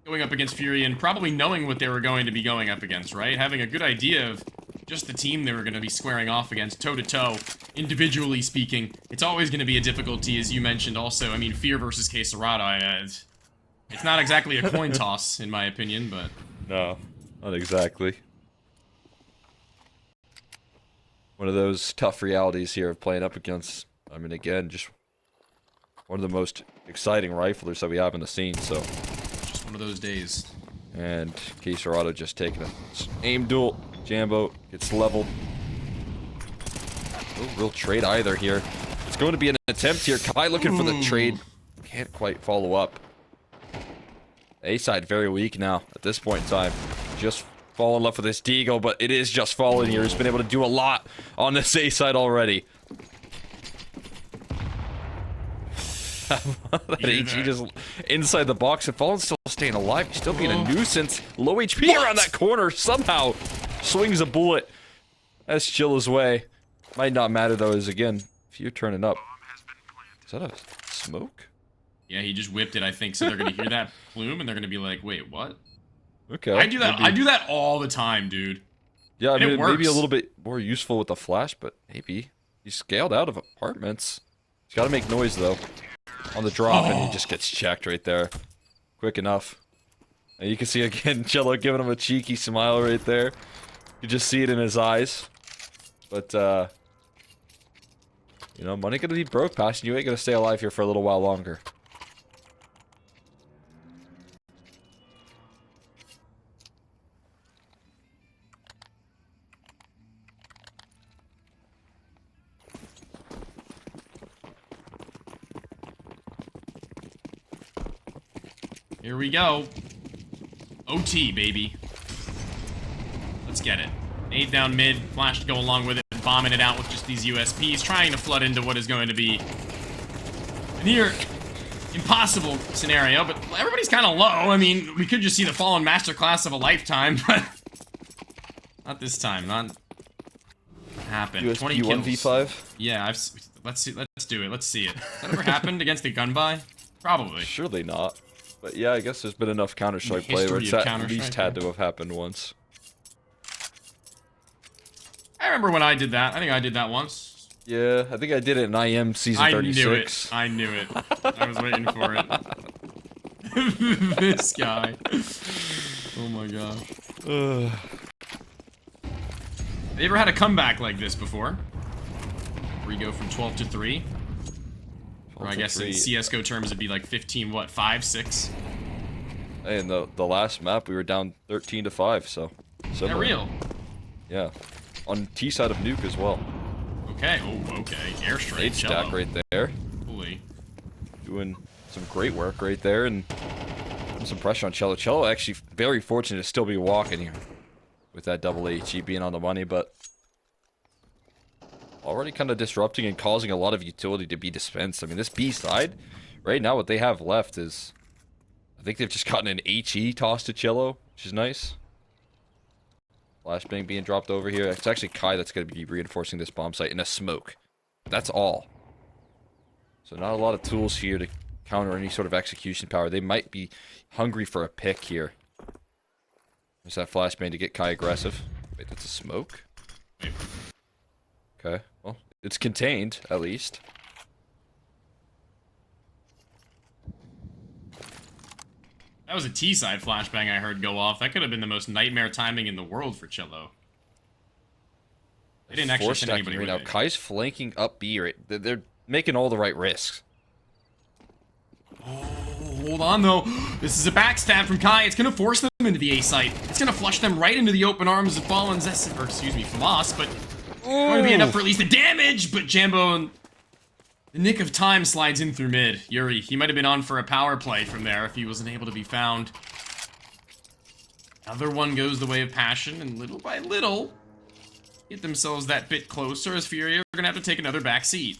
Speaker 2: Going up against FURIA and probably knowing what they were going to be going up against, right? Having a good idea of just the team they were going to be squaring off against, toe-to-toe, individually speaking. It's always going to be a difficulty, as you mentioned also. I mean, Fear versus K Serrato, It's not exactly a coin toss, in my opinion, but...
Speaker 1: No, not exactly. One of those tough realities here of playing up against, I mean, again, just one of the most exciting riflers that we have in the scene, so...
Speaker 2: Just one of those days.
Speaker 1: And Caserado just taking a aim duel. Jambo gets leveled. No real trade either here. It's going to be an attempt here. Kai looking for the trade. Can't quite follow up. A side very weak now at this point in time. Just fall in love with this Deagle, but it is just falling here. He's been able to do a lot on this A side already. That HE just inside the box, and Fallen's still staying alive. He's still being a nuisance. Low HP around that corner somehow. Swings a bullet. That's Chilla's way. Might not matter though, is again, if you're turning up. Is that a smoke?
Speaker 2: Yeah, he just whipped it, I think, so they're gonna hear that plume and they're gonna be like, wait, what?
Speaker 1: Okay.
Speaker 2: I do that. Maybe. I do that all the time, dude.
Speaker 1: Yeah, I
Speaker 2: and
Speaker 1: mean, maybe a little bit more useful with the flash, but maybe. He's scaled out of apartments. He's gotta make noise though. On the drop, and he just gets checked right there. Quick enough. And you can see again, Cello giving him a cheeky smile right there. You just see it in his eyes. But, you know, money gonna be broke, Passion. You ain't gonna stay alive here for a little while longer.
Speaker 2: Here we go. OT, baby. Let's get it. Nade down mid, flash to go along with it, bombing it out with just these USPs, trying to flood into what is going to be a near impossible scenario, but everybody's kind of low. I mean, we could just see the Fallen masterclass of a lifetime, but not this time. Not happen.
Speaker 1: USP
Speaker 2: 20 kills.
Speaker 1: 1v5?
Speaker 2: Yeah, let's see. Let's do it. Let's see it. Has that ever happened against a gun buy? Probably.
Speaker 1: Surely not. But yeah, I guess there's been enough Counter-Strike play where it's at least had to have happened once.
Speaker 2: I remember when I did that. I think I did that once.
Speaker 1: Yeah, I think I did it in IM season 36.
Speaker 2: I knew it. I was waiting for it. This guy. Oh my gosh. Have you ever had a comeback like this before? Where you go from 12 to 3? Or I guess in CSGO terms it'd be like 15, what, 5, 6?
Speaker 1: Hey, in the last map we were down 13 to 5, so.
Speaker 2: Is that real?
Speaker 1: Yeah. On T side of Nuke as well.
Speaker 2: Okay, oh, okay. Airstrike.
Speaker 1: 8 stack right there.
Speaker 2: Holy.
Speaker 1: Doing some great work right there, and some pressure on Cello. Cello actually very fortunate to still be walking here. With that double HE being on the money, but already kind of disrupting and causing a lot of utility to be dispensed. I mean, this B side, right now what they have left is, I think they've just gotten an HE toss to Cello, which is nice. Flashbang being dropped over here. It's actually Kai that's going to be reinforcing this bomb site in a smoke. That's all. So not a lot of tools here to counter any sort of execution power. They might be hungry for a pick here. There's that flashbang to get Kai aggressive. Wait, that's a smoke? Okay, well, it's contained, at least.
Speaker 2: That was a T-side flashbang I heard go off. That could have been the most nightmare timing in the world for Cello. They didn't actually send anybody
Speaker 1: right
Speaker 2: with
Speaker 1: now.
Speaker 2: it.
Speaker 1: Kai's flanking up B. Right? They're making all the right risks.
Speaker 2: Oh, hold on, though. This is a backstab from Kai. It's going to force them into the A site. It's going to flush them right into the open arms of Fallen Zess, or excuse me, FAMAS, but going to be enough for at least the damage, but Jambo in the nick of time slides in through mid. Yuri, he might have been on for a power play from there if he wasn't able to be found. Another one goes the way of Passion, and little by little, get themselves that bit closer as FURIA are going to have to take another back seat.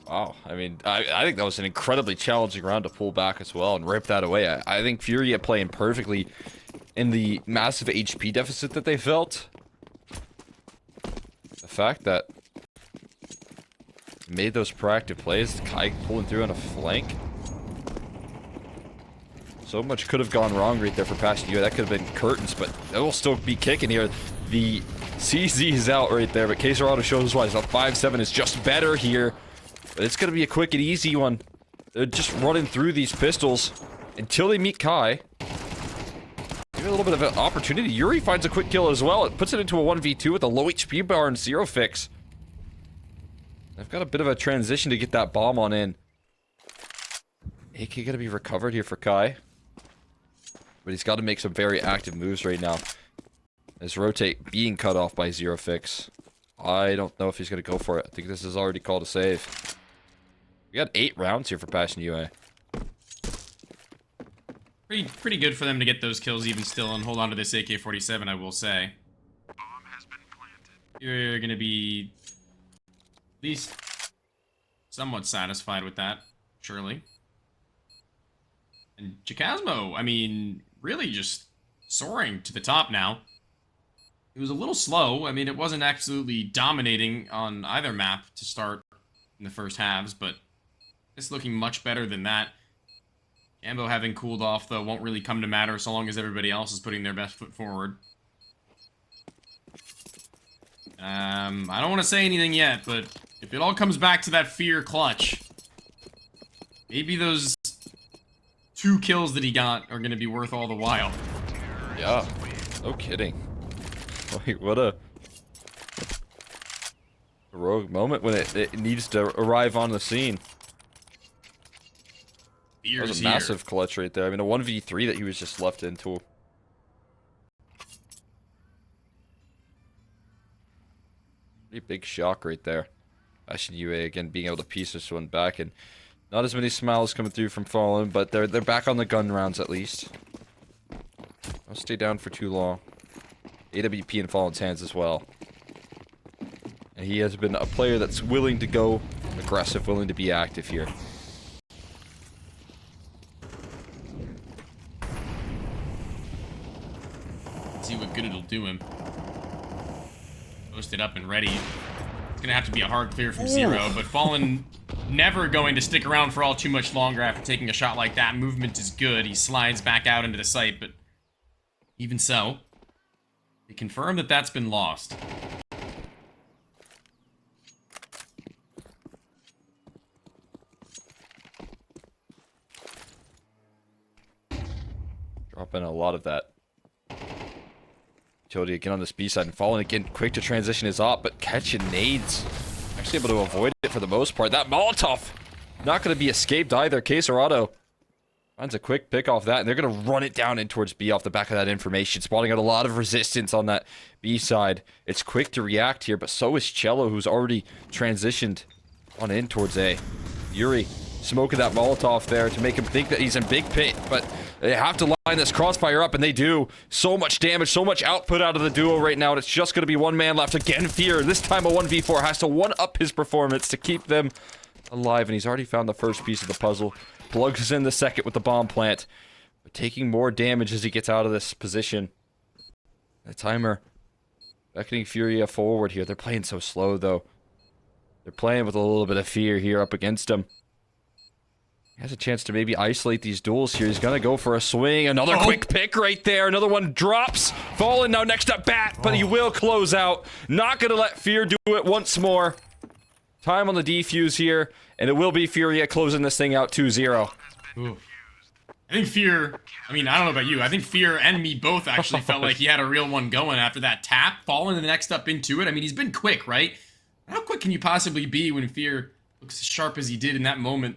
Speaker 1: Wow, I mean, I think that was an incredibly challenging round to pull back as well and rip that away. I think FURIA playing perfectly in the massive HP deficit that they felt. The fact that made those proactive plays, Kai pulling through on a flank. So much could have gone wrong right there for Passion UA. That could have been curtains, but it will still be kicking here. The CZ is out right there, but Caserado shows why. So 5-7 is just better here. But it's going to be a quick and easy one. They're just running through these pistols until they meet Kai. Give a little bit of an opportunity. Yuri finds a quick kill as well. It puts it into a 1v2 with a low HP bar and 0 fix. They've got a bit of a transition to get that bomb on in. AK going to be recovered here for Kai. But he's got to make some very active moves right now. His rotate being cut off by 0 fix. I don't know if he's going to go for it. I think this is already called a save. We got 8 rounds here for Passion UA.
Speaker 2: Pretty good for them to get those kills even still and hold on to this AK-47, I will say.
Speaker 4: Bomb has been planted.
Speaker 2: You're going to be at least somewhat satisfied with that, surely. And Chikazmo, I mean, really just soaring to the top now. It was a little slow. I mean, it wasn't absolutely dominating on either map to start in the first halves, but it's looking much better than that. Ambo having cooled off, though, won't really come to matter so long as everybody else is putting their best foot forward. I don't want to say anything yet, but if it all comes back to that fear clutch, maybe those 2 kills that he got are going to be worth all the while.
Speaker 1: Yeah, no kidding. Like, what a heroic moment when it needs to arrive on the scene. That was a massive clutch right there. I mean, a 1v3 that he was just left into. Pretty big shock right there. Passion UA again being able to piece this one back, and not as many smiles coming through from Fallen, but they're back on the gun rounds at least. Don't stay down for too long. AWP in Fallen's hands as well. And he has been a player that's willing to go aggressive, willing to be active here.
Speaker 2: See what good it'll do him. Posted up and ready. It's gonna have to be a hard clear from 0, but Fallen never going to stick around for all too much longer after taking a shot like that. Movement is good. He slides back out into the site, but even so, they confirm that that's been lost.
Speaker 1: Dropping a lot of that. Utility again on this B side and Fallen again quick to transition his op, but catching nades. Actually able to avoid it for the most part. That Molotov not going to be escaped either. Quesarado finds a quick pick off that, and they're going to run it down in towards B off the back of that information, spotting out a lot of resistance on that B side. It's quick to react here, but so is Cello, who's already transitioned on in towards A. Yuri smoking that Molotov there to make him think that he's in big pit, but they have to line this crossfire up, and they do. So much damage, so much output out of the duo right now, and it's just going to be one man left. Again, Fear, this time a 1v4, has to one-up his performance to keep them alive, and he's already found the first piece of the puzzle. Plugs in the second with the bomb plant, but taking more damage as he gets out of this position. The timer beckoning Furia forward here. They're playing so slow, though. They're playing with a little bit of fear here up against him. He has a chance to maybe isolate these duels here. He's going to go for a swing. Another quick pick right there. Another one drops. Fallen now next up bat, but he will close out. Not going to let Fear do it once more. Time on the defuse here, and it will be Furia closing this thing out 2-0.
Speaker 2: Ooh. I think Fear, I mean, I don't know about you. I think Fear and me both actually felt like he had a real one going after that tap. Fallen the next up into it. I mean, he's been quick, right? How quick can you possibly be when Fear looks as sharp as he did in that moment?